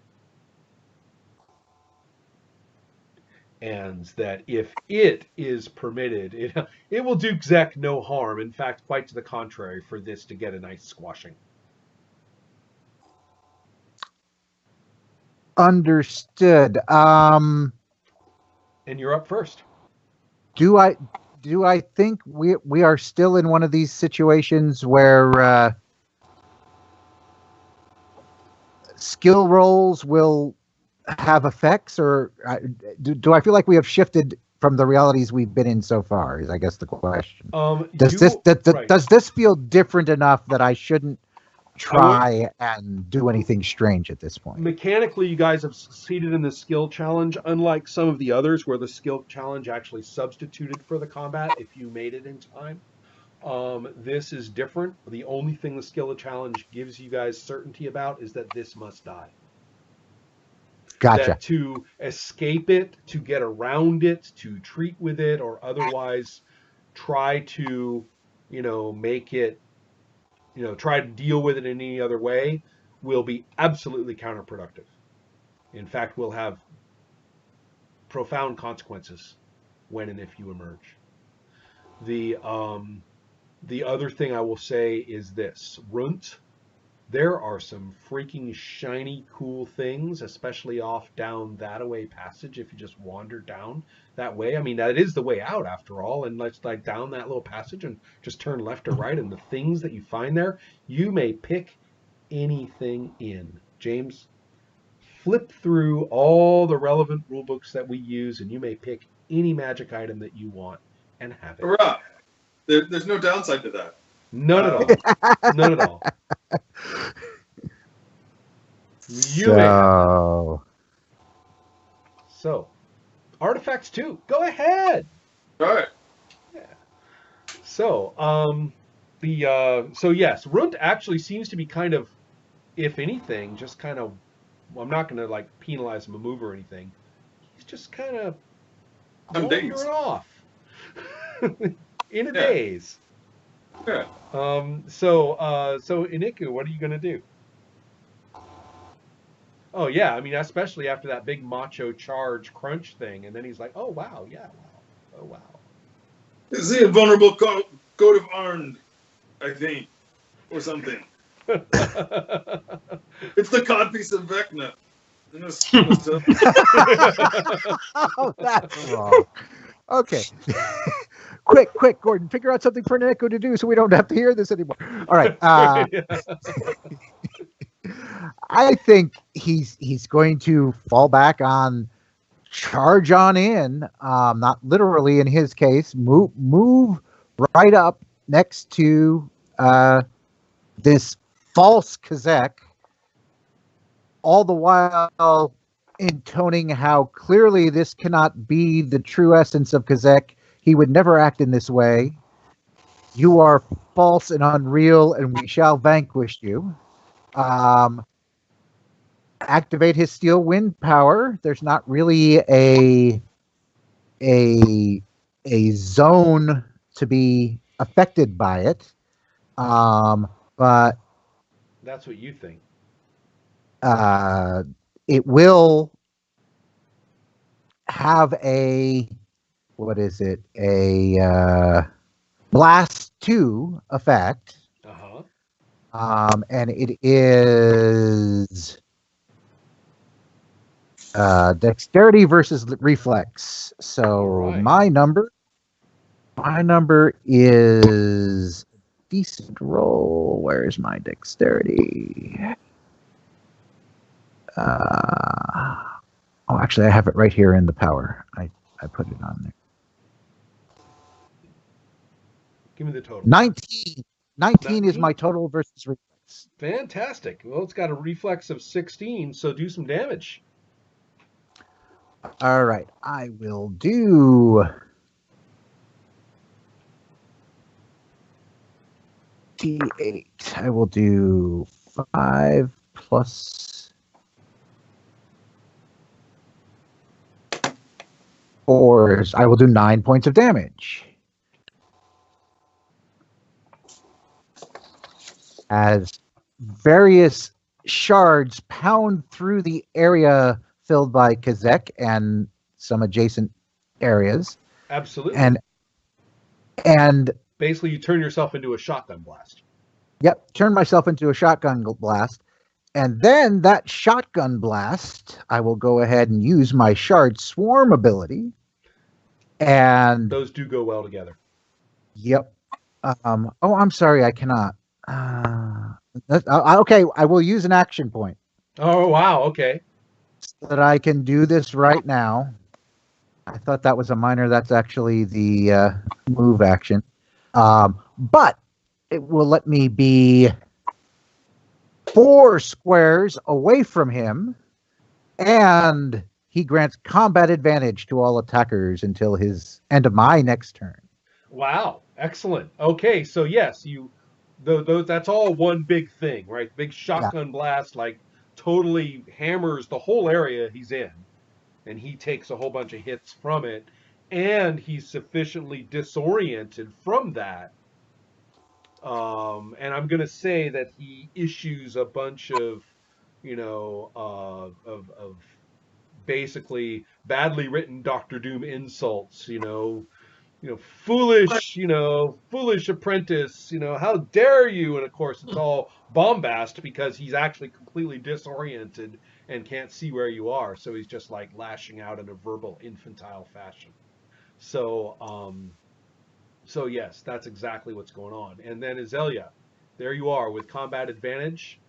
And that if it is permitted, it will do Kzekk no harm. In fact, quite to the contrary, for this to get a nice squashing. Understood. And you're up first. Do I think we are still in one of these situations where skill rolls will have effects, or do I feel like we have shifted from the realities we've been in so far? Is I guess the question. Does this feel different enough that I shouldn't try and do anything strange at this point? Mechanically, you guys have succeeded in the skill challenge, unlike some of the others where the skill challenge actually substituted for the combat if you made it in time. This is different. The only thing the skill challenge gives you guys certainty about is that this must die. Gotcha. That to escape it, to get around it, to treat with it, or otherwise try to, make it, try to deal with it in any other way will be absolutely counterproductive. In fact, will have profound consequences when and if you emerge. The other thing I will say is this. Runt, there are some freaking shiny, cool things, especially off down that-a-way passage if you just wander down that way. I mean, that is the way out after all, and let's like down that little passage and just turn left or right, and the things that you find there, you may pick anything in. James, flip through all the relevant rule books that we use, and you may pick any magic item that you want and have it. Hurrah! There's no downside to that. None at all. None at all. You may have it. So, artifacts too. Go ahead. All right. Yeah. So, so yes, Runt actually seems to be kind of, if anything, just kind of. Well, I'm not going to like penalize him a move or anything. He's just kind of wandering off in a daze. Yeah. So Iniku, what are you going to do? Oh yeah, I mean, especially after that big macho charge crunch thing, and then he's like, "Oh wow, yeah, wow, oh wow." It's the invulnerable coat of arms, I think, or something. It's the codpiece of Vecna. Oh, that's wrong. Okay. Quick, Gordon, figure out something for Nico to do so we don't have to hear this anymore. All right. I think he's going to fall back on charge on in, not literally in his case, move right up next to this false Kzekk, all the while intoning how clearly this cannot be the true essence of Kzekk. He would never act in this way. You are false and unreal, and we shall vanquish you. Activate his steel wind power. There's not really a zone to be affected by it, but that's what you think. It will have a blast 2 effect. And it is dexterity versus reflex. So right. my number is decent roll. Where's my dexterity? Actually, I have it right here in the power. I put it on there. Give me the total. 19. 19 is my total versus reflex. Fantastic. Well, it's got a reflex of 16, so do some damage. All right. I will do D8. I will do 5 plus 4. I will do 9 points of damage. As various shards pound through the area filled by Kzekk and some adjacent areas. Absolutely. And basically you turn yourself into a shotgun blast. Yep, turn myself into a shotgun blast. And then that shotgun blast, I will go ahead and use my shard swarm ability. And those do go well together. Yep. I'm sorry, I cannot. Okay, I will use an action point. Oh, wow, okay. that I can do this right now. I thought that was a minor. That's actually the move action. But it will let me be 4 squares away from him, and he grants combat advantage to all attackers until his end of my next turn. Wow, excellent. Okay, so yes, those that's all one big thing, right? Big shotgun blast, like totally hammers the whole area he's in, and he takes a whole bunch of hits from it, and he's sufficiently disoriented from that. And I'm gonna say that he issues a bunch of, of basically badly written Doctor Doom insults, foolish, foolish apprentice, how dare you? And of course, it's all bombast because he's actually completely disoriented and can't see where you are. So he's just like lashing out in a verbal infantile fashion. So yes, that's exactly what's going on. And then Azalea, there you are with combat advantage.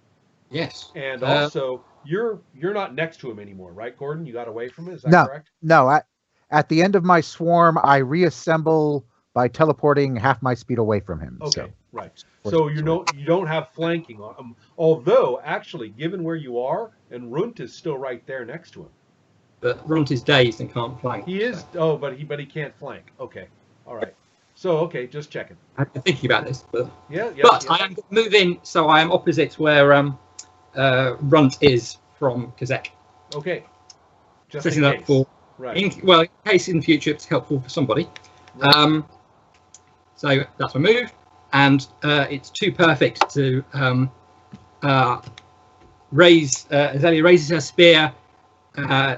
Yes. And also, you're not next to him anymore, right, Gordon? You got away from it. Is that No, correct? no. At the end of my swarm, I reassemble by teleporting half my speed away from him. Okay, So. right. So you don't have flanking on him. Although, actually, given where you are, and Runt is still right there next to him. But Runt is dazed and can't flank. He is. So. Oh, but he can't flank. Okay. All right. So okay, just checking. I've been thinking about this, but yeah. But I am moving, so I am opposite where Runt is from Kzekk. Okay. Just setting in up case. for Right. in case in the future it's helpful for somebody. Right. So that's my move, and it's too perfect to raise. Azalea raises her spear,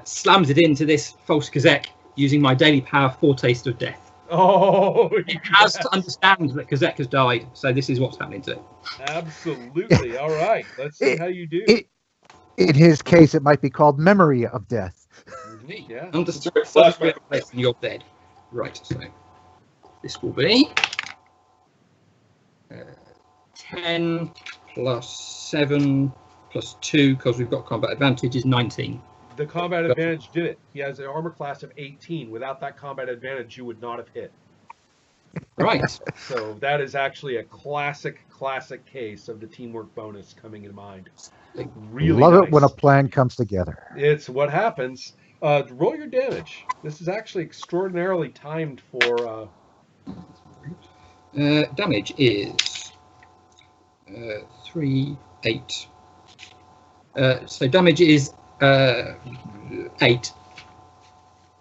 slams it into this false Kzekk using my daily power foretaste of death. Oh, it has to understand that Kzekk has died, so this is what's happening to it. Absolutely. All right. Let's see how you do. In his case, it might be called memory of death. Yeah. Understood. You're dead. Right. So this will be 10 plus 7 plus 2 because we've got combat advantage is 19. The combat advantage did it. He has an armor class of 18. Without that combat advantage, you would not have hit. Right. So that is actually a classic case of the teamwork bonus coming in mind. Really love nice. it when a plan comes together. It's what happens. Roll your damage. This is actually extraordinarily timed for. Damage is 3, 8. So damage is 8.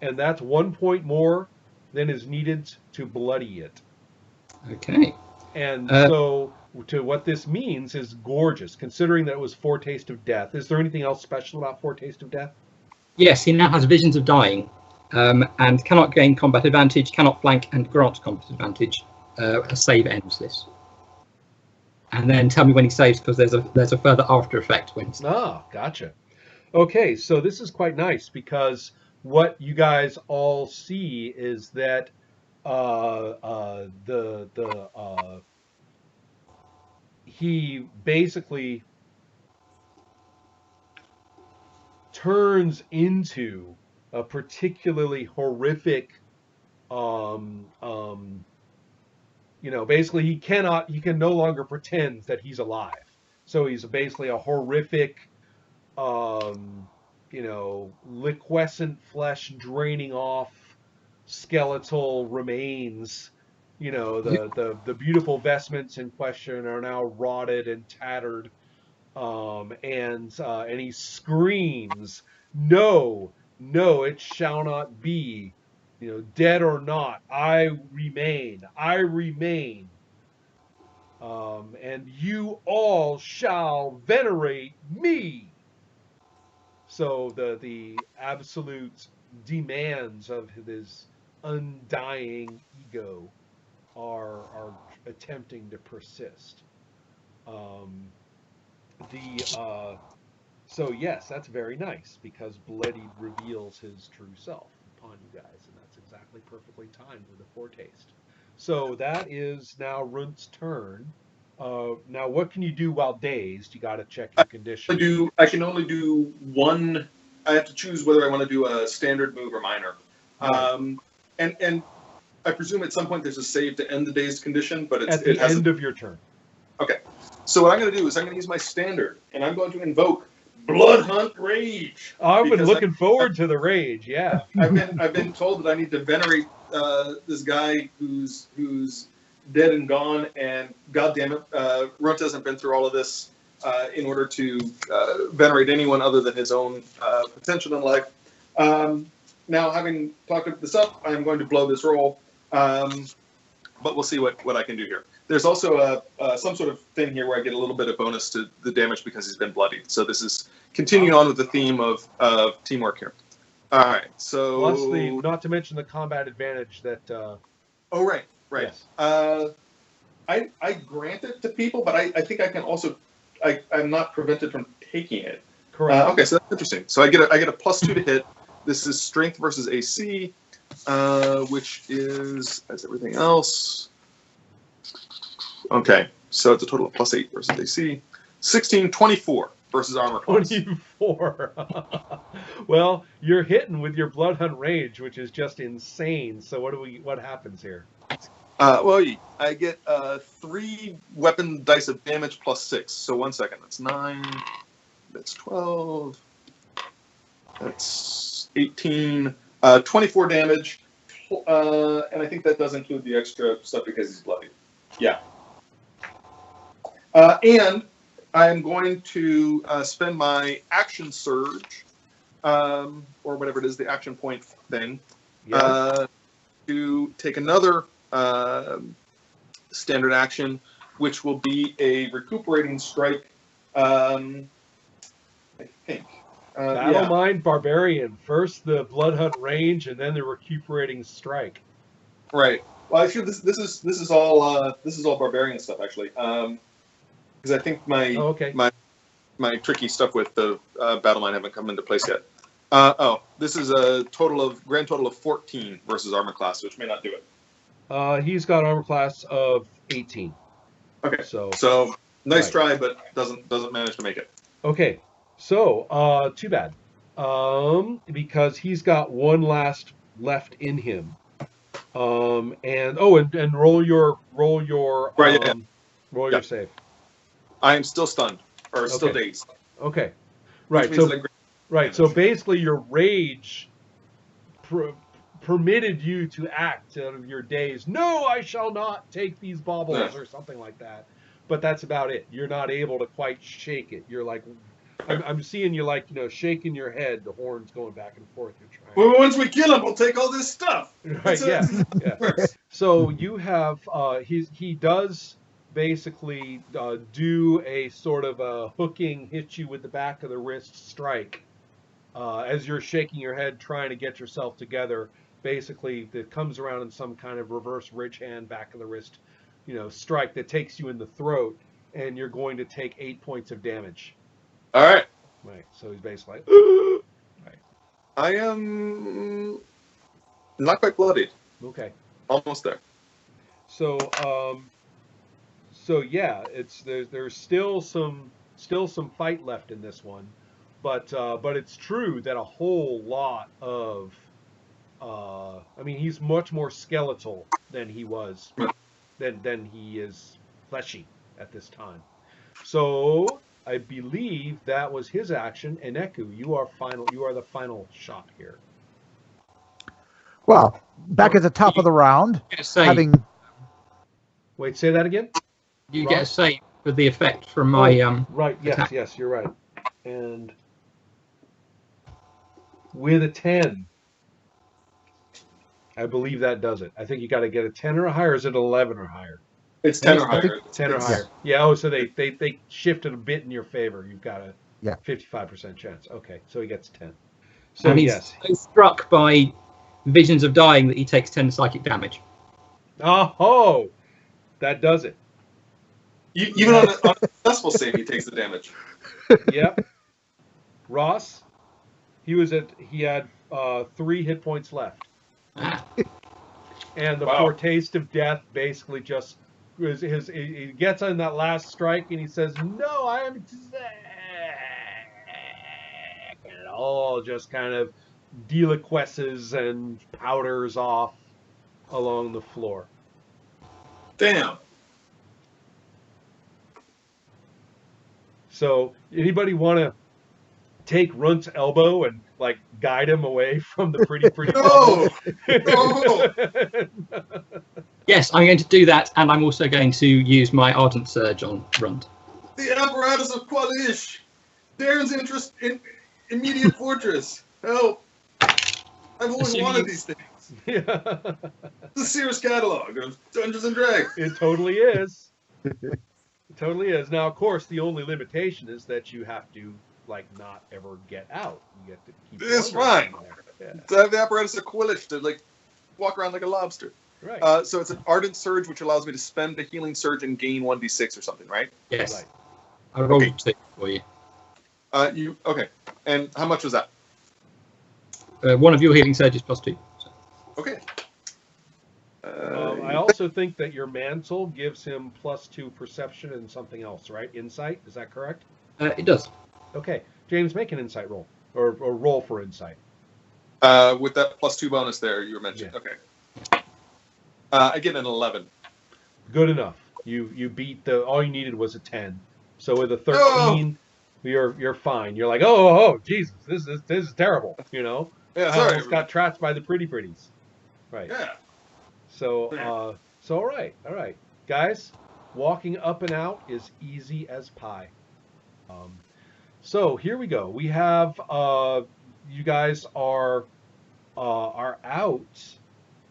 And that's 1 point more than is needed to bloody it. Okay. And so, to what this means is gorgeous, considering that it was Foretaste of Death. Is there anything else special about Foretaste of Death? Yes, he now has visions of dying, and cannot gain combat advantage, cannot flank, and grant combat advantage. A save ends this. And then tell me when he saves, because there's a further after effect when. Gotcha. Okay, so this is quite nice because what you guys all see is that he basically turns into a particularly horrific basically he can no longer pretend that he's alive. So he's basically a horrific liquescent flesh draining off skeletal remains. The beautiful vestments in question are now rotted and tattered. And he screams, "No, no, it shall not be. Dead or not, I remain. I remain. And you all shall venerate me." So the absolute demands of his undying ego are attempting to persist. So yes, that's very nice because Bloodied reveals his true self upon you guys, and that's exactly perfectly timed with a foretaste. So that is now Runt's turn. Now, what can you do while dazed? You got to check your condition. I can only do one I have to choose whether I want to do a standard move or minor. And I presume at some point there's a save to end the dazed condition, but at the end of your turn. Okay. So what I'm going to do is I'm going to use my standard, and I'm going to invoke Blood Hunt Rage. I've been looking forward to the rage. Yeah. I've been told that I need to venerate this guy who's dead and gone, and goddamn it, Runt hasn't been through all of this in order to venerate anyone other than his own potential in life. Now, having talked this up, I'm going to blow this roll, but we'll see what I can do here. There's also some sort of thing here where I get a little bit of bonus to the damage because he's been bloodied. So this is continuing on with the theme of teamwork here. All right, so... Plus not to mention the combat advantage that... Oh, right. Yes. I grant it to people, but I think I can also... I'm not prevented from taking it. Correct. Okay, so that's interesting. So I get a +2 to hit. This is strength versus AC, which is, as everything else... Okay, so it's a total of +8 versus AC. 16, 24 versus armor class. 24. Well, you're hitting with your Blood Hunt Rage, which is just insane. So what happens here? Well, I get 3 weapon dice of damage +6. So 1 second. That's 9. That's 12. That's 18. 24 damage. And I think that does include the extra stuff because he's bloody. Yeah. And I'm going to spend my action surge, or whatever it is, the action point thing, to take another standard action, which will be a recuperating strike, I think. Battle Mind Barbarian. First the Blood Hunt Range, and then the recuperating strike. Right. Well, actually, this is all barbarian stuff actually. Because I think my tricky stuff with the battle mind haven't come into place yet. This is a grand total of 14 versus armor class, which may not do it. He's got armor class of 18. Okay. So nice try, but doesn't manage to make it. Okay. So too bad. Because he's got one last left in him. And roll your your save. I am still stunned, or still dazed. Okay, right. So basically, your rage permitted you to act out of your daze. No, I shall not take these baubles, or something like that. But that's about it. You're not able to quite shake it. You're like, I'm seeing you like, shaking your head. The horns going back and forth. You're trying. Well, once we kill him, we'll take all this stuff. Right. Yeah. So you have he does basically do a sort of a hooking, hit you with the back of the wrist strike as you're shaking your head trying to get yourself together. Basically, it comes around in some kind of reverse ridge hand, back of the wrist, strike that takes you in the throat, and you're going to take 8 points of damage. All right. Right. So he's basically like, right. I am not quite bloodied. Okay. Almost there. So yeah, there's still some fight left in this one, but it's true that a whole lot of he's much more skeletal than he was than he is fleshy at this time. So I believe that was his action. Eneku, you are the final shot here. Well, back at the top of the round, Wait, say that again? You get a save for the effect from my right, attack. Yes, you're right. And with a 10, I believe that does it. I think you got to get a 10 or higher. Or is it 11 or higher? It's 10 or higher. 10 or higher. Yeah. So they shifted a bit in your favor. You've got a 55% chance. Okay, so he gets 10. So and he's so struck by visions of dying that he takes 10 psychic damage. Oh, that does it. Even on a successful save, he takes the damage. Yep. Ross, he had 3 hit points left. And the foretaste of death basically just he gets on that last strike and he says, "No, I am all just kind of deliquesces and powders off along the floor. Damn. So anybody want to take Runt's elbow and like guide him away from the pretty No! No! Yes, I'm going to do that, and I'm also going to use my Ardent Surge on Runt. The apparatus of Qualish! Darren's interest in immediate fortress! Help! I've always wanted these things. Yeah. The Sears catalog of Dungeons and Dragons. It totally is. It totally is. Now, of course, the only limitation is that you have to like not ever get out. You have to keep. It's fine. Yeah. To have the apparatus of Quilish to like walk around like a lobster. Right. So it's an Ardent Surge, which allows me to spend a healing surge and gain 1d6 or something, right? Yes. Right. I rolled 6 for you. Okay. And how much was that? One of your healing surges plus 2. So. Okay. I also think that your mantle gives him +2 perception and something else, right? Insight, is that correct? It does. Okay, James, make an insight roll, or roll for insight. With that +2 bonus there you were mentioning. Yeah. Okay. I get an 11. Good enough. You beat all you needed was a 10. So with a 13, you're fine. You're like, oh, Jesus, this is terrible. You know. Yeah, I sorry. almost got trapped by the pretties. Right. Yeah. So all right, guys. Walking up and out is easy as pie. So here we go. We have you guys are out,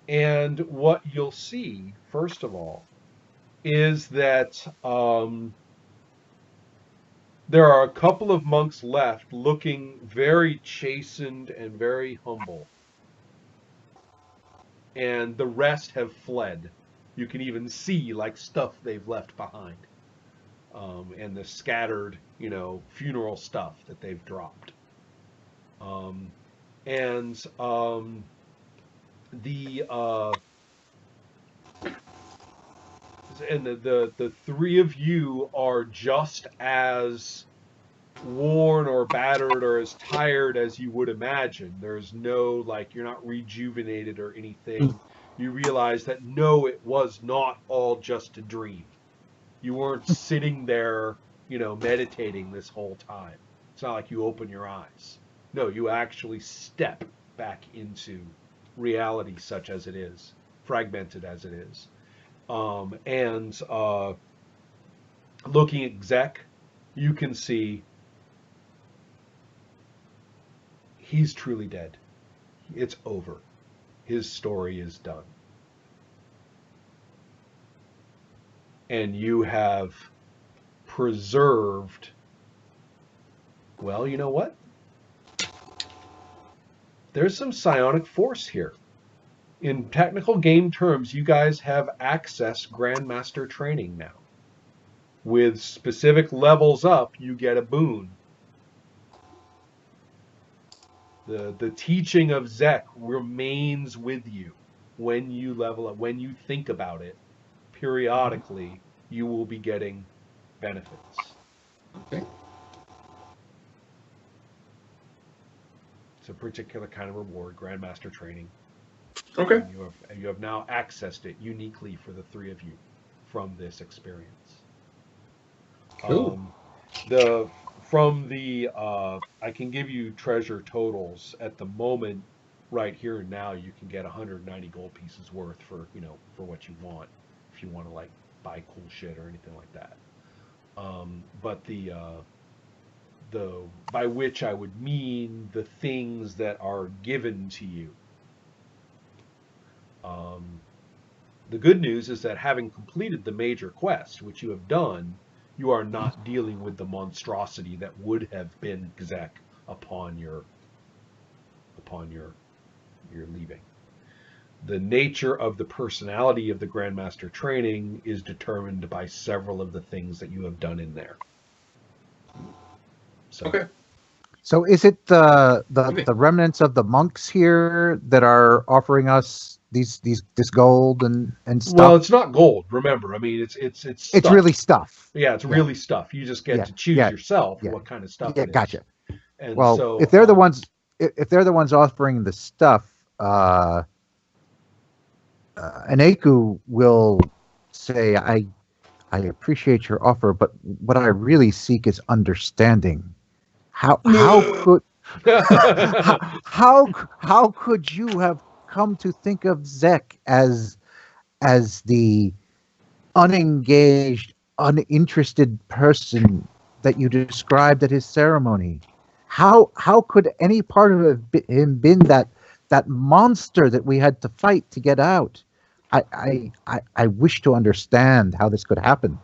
and what you'll see first of all is that there are a couple of monks left, looking very chastened and very humble, and the rest have fled. You can even see like stuff they've left behind. And the scattered, funeral stuff that they've dropped. The three of you are just as worn or battered or as tired as you would imagine. There's no, you're not rejuvenated or anything. You realize that no, it was not all just a dream. You weren't sitting there, meditating this whole time. It's not like you open your eyes. No, you actually step back into reality such as it is, fragmented as it is. Looking at Kzekk, you can see he's truly dead. It's over. His story is done. And you have preserved, well, you know what? There's some psionic force here. In technical game terms, you guys have accessed Grandmaster training now. With specific levels up, you get a boon. The teaching of Kzekk remains with you when you level up, when you think about it. Periodically, you will be getting benefits. Okay. It's a particular kind of reward, Grandmaster training. Okay. And you have now accessed it uniquely for the three of you from this experience. Cool. I can give you treasure totals at the moment. Right here and now, you can get 190 gold pieces worth for what you want. If you want to buy cool shit or anything like that. But the by which I would mean the things that are given to you. The good news is that having completed the major quest, which you have done, you are not dealing with the monstrosity that would have been Kzekk upon your leaving. The nature of the personality of the Grandmaster training is determined by several of the things that you have done in there. So, okay. So is it the remnants of the monks here that are offering us this gold and stuff? Well, it's not gold. Remember, I mean, it's stuff. It's really stuff. Yeah, it's really stuff. You just get to choose yourself what kind of stuff. Yeah, it is. gotcha. And Well, so if they're the ones, if they're the ones offering the stuff, Aneku will say, I appreciate your offer, but what I really seek is understanding. How could how could you have come to think of Kzekk as the unengaged, uninterested person that you described at his ceremony? How could any part of him been that monster that we had to fight to get out? I wish to understand how this could happen.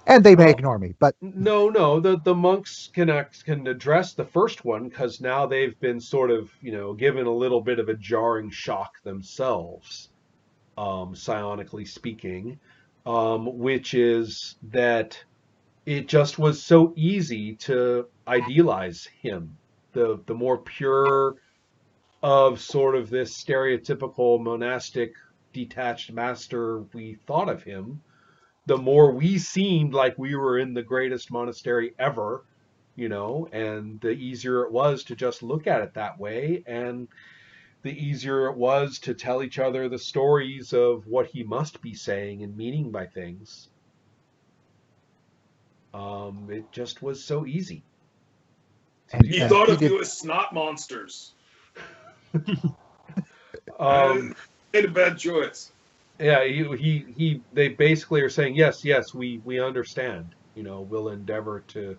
And they may ignore me, but no, the monks can address the first one because now they've been sort of given a little bit of a jarring shock themselves, psionically speaking, which is that it just was so easy to idealize him, the more pure of sort of this stereotypical monastic detached master we thought of him, the more we seemed like we were in the greatest monastery ever, and the easier it was to just look at it that way, and the easier it was to tell each other the stories of what he must be saying and meaning by things. It just was so easy. He thought of you as snot monsters. Made a bad choice. Yeah, they basically are saying, yes, we understand. We'll endeavor to,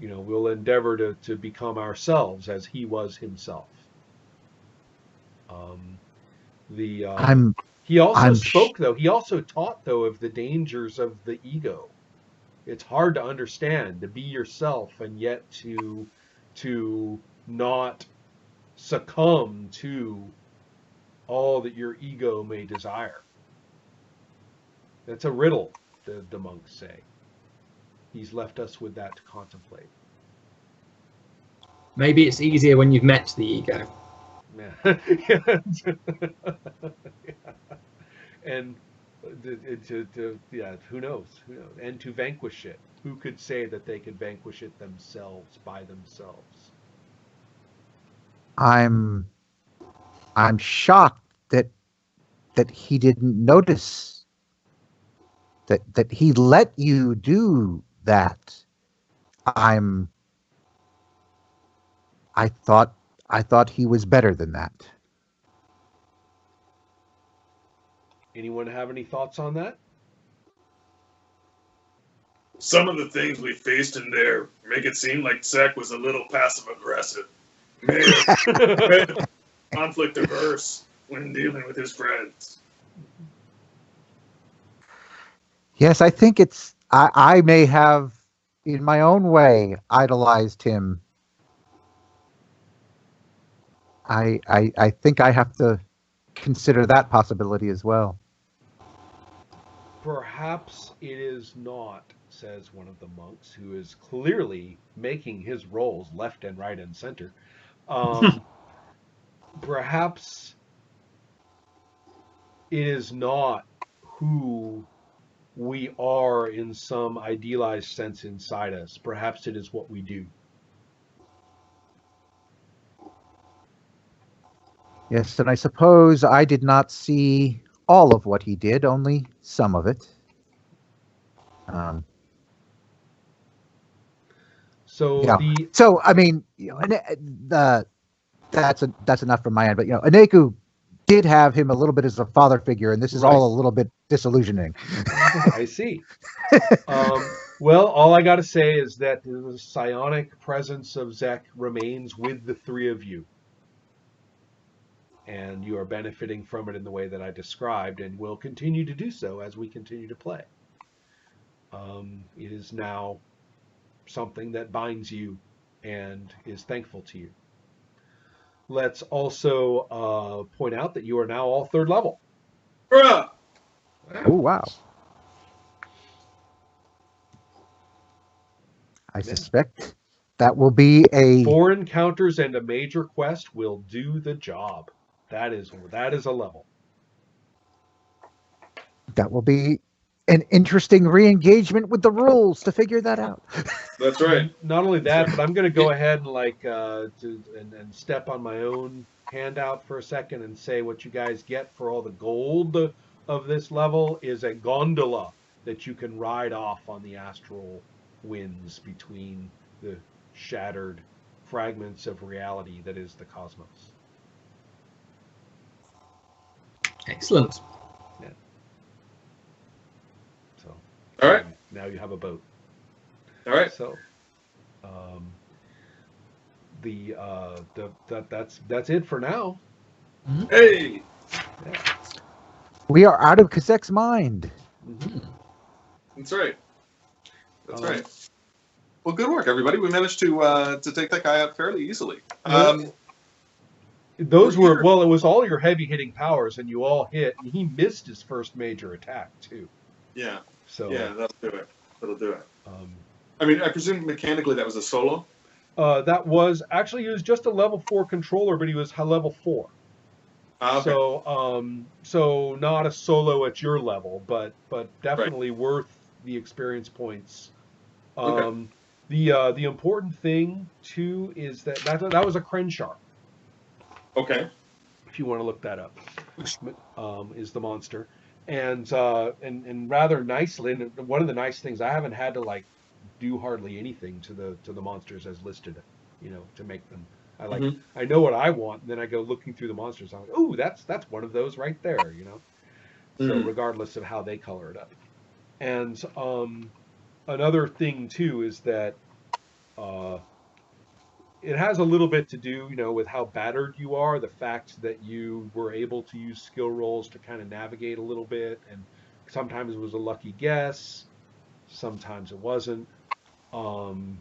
to become ourselves as he was himself. He also spoke though. He also taught though of the dangers of the ego. It's hard to understand to be yourself and yet to not succumb to all that your ego may desire. That's a riddle, the monks say. He's left us with that to contemplate. Maybe it's easier when you've met the ego. Yeah. And who knows? And to vanquish it. Who could say that they could vanquish it themselves by themselves? I'm shocked that he didn't notice that he let you do that. I thought he was better than that. Anyone have any thoughts on that? Some of the things we faced in there make it seem like Kzekk was a little passive aggressive. May have conflict averse when dealing with his friends. Yes, I think I may have, in my own way, idolized him. I think I have to consider that possibility as well. Perhaps it is not, says one of the monks, who is clearly making his roles left and right and center. Perhaps it is not who we are in some idealized sense inside us. Perhaps it is what we do. Yes, and I suppose I did not see all of what he did, only some of it. So I mean, that's enough from my end. But Aneku did have him a little bit as a father figure, and this is all a little bit disillusioning. I see. Well, all I got to say is that the psionic presence of Kzekk remains with the three of you. And you are benefiting from it in the way that I described, and will continue to do so as we continue to play. It is now something that binds you and is thankful to you. Let's also point out that you are now all 3rd level. Bruh! Oh, wow. I suspect that will be 4 encounters and a major quest will do the job. That is a level. That will be an interesting re-engagement with the rules to figure that out. That's right. Not only that, but I'm going to go ahead and and step on my own handout for a second and say what you guys get for all the gold of this level is a gondola that you can ride off on the astral winds between the shattered fragments of reality that is the cosmos. Excellent. Yeah. So. All right. Now you have a boat. All right. So, that's it for now. Hey. Yeah. We are out of Kzekk's mind. Mm-hmm. That's right. That's right. Well, good work, everybody. We managed to take that guy out fairly easily. Those were, well, it was all your heavy hitting powers, and you all hit, and he missed his first major attack too. Yeah. So yeah, that'll do it. That'll do it. I mean, I presume mechanically that was a solo. That was actually, he was just a level 4 controller, but he was level 4. Okay. So not a solo at your level, but definitely worth the experience points. Okay. The important thing too is that was a Crenshaw. Okay. If you want to look that up, is the monster, and rather nicely. And one of the nice things, I haven't had to like do hardly anything to the monsters as listed, to make them. I know what I want, and then I go looking through the monsters. I'm like, oh, that's one of those right there, So regardless of how they color it up, and another thing too is that it has a little bit to do, with how battered you are. The fact that you were able to use skill rolls to kind of navigate a little bit, and sometimes it was a lucky guess, sometimes it wasn't. The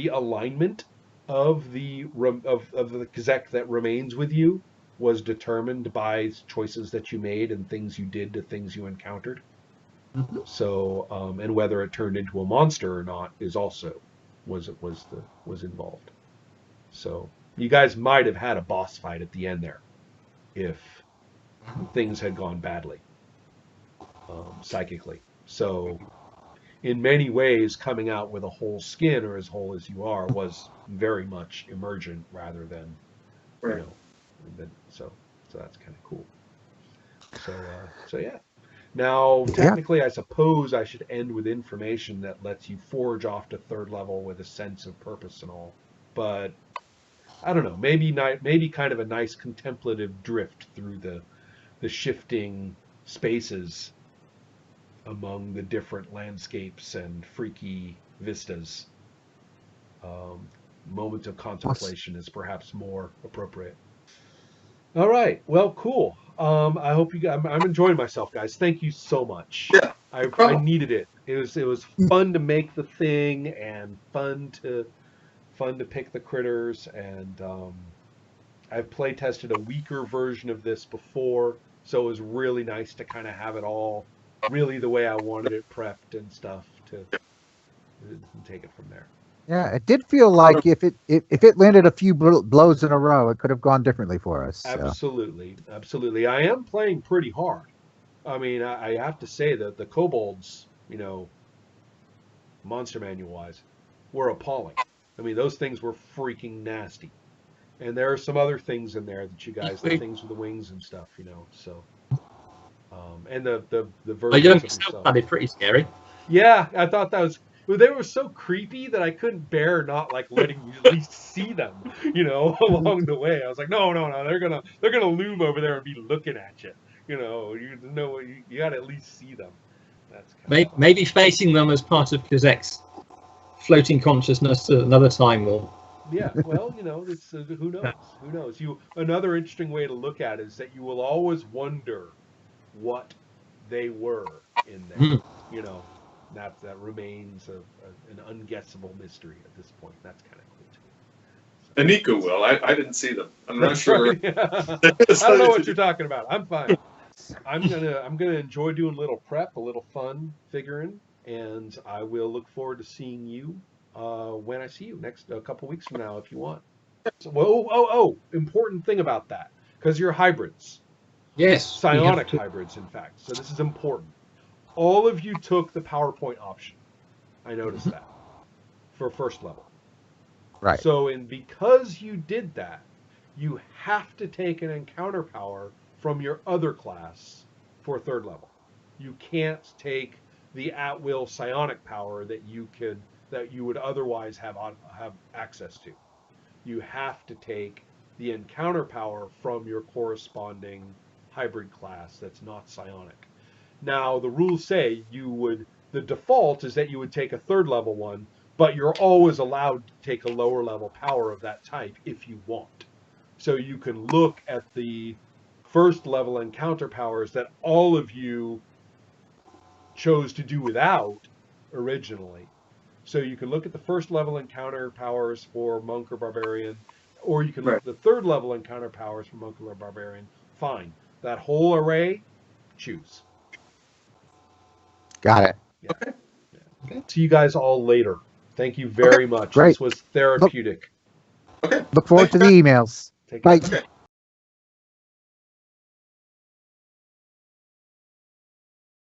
alignment of the Kzekk that remains with you was determined by choices that you made and things you did to things you encountered. Mm-hmm. So, and whether it turned into a monster or not is also was involved. So you guys might have had a boss fight at the end there, if things had gone badly, psychically. So, in many ways, coming out with a whole skin or as whole as you are was very much emergent rather than, so that's kind of cool. So yeah. Now, technically, I suppose I should end with information that lets you forge off to 3rd level with a sense of purpose and all. But I don't know. Maybe kind of a nice contemplative drift through the shifting spaces among the different landscapes and freaky vistas. Moment of contemplation is perhaps more appropriate. All right. Well, cool. I hope you guys. I'm enjoying myself, guys. Thank you so much. Yeah. I needed it. It was fun to make the thing and fun to pick the critters, and I've play tested a weaker version of this before, so it was really nice to kind of have it all really the way I wanted it prepped and stuff to take it from there. Yeah, it did feel like if it landed a few blows in a row, it could have gone differently for us. So. Absolutely. I am playing pretty hard. I mean, I have to say that the kobolds, monster manual wise, were appalling. I mean, those things were freaking nasty. And there are some other things in there that you guys, the things with the wings and stuff, So, and the versions of yourself. Sounded pretty scary. Yeah, I thought that was. Well, they were so creepy that I couldn't bear not like letting you at least see them, along the way. I was like, no, they're gonna loom over there and be looking at you, you gotta at least see them. That's maybe facing them as part of Kzekk's floating consciousness at another time will. Yeah, well, it's who knows? Who knows? Another interesting way to look at it is that you will always wonder what they were in there, That remains an unguessable mystery at this point. That's kind of cool too. Anika will. I didn't see them. I'm not sure. Right. I don't know what you're talking about. I'm fine. I'm gonna enjoy doing a little prep, a little fun figuring, and I will look forward to seeing you when I see you a couple weeks from now, if you want. So, important thing about that, because you're hybrids. Yes. we have Psionic to- hybrids, in fact. So this is important. All of you took the PowerPoint option. I noticed that for first level. Right. So, because you did that, you have to take an encounter power from your other class for third level. You can't take the at-will psionic power that you would otherwise have access to. You have to take the encounter power from your corresponding hybrid class that's not psionic. Now, the rules say the default is that you would take a third level one, but you're always allowed to take a lower level power of that type if you want. So you can look at the first level encounter powers that all of you chose to do without originally. So you can look at the first level encounter powers for monk or barbarian, or you can look at the third level encounter powers for monk or barbarian. Fine. That whole array, choose. Got it. Yeah. Okay. See you guys all later. Thank you very much. Great. This was therapeutic. Okay. Look forward to the emails. Take care. Bye. Okay.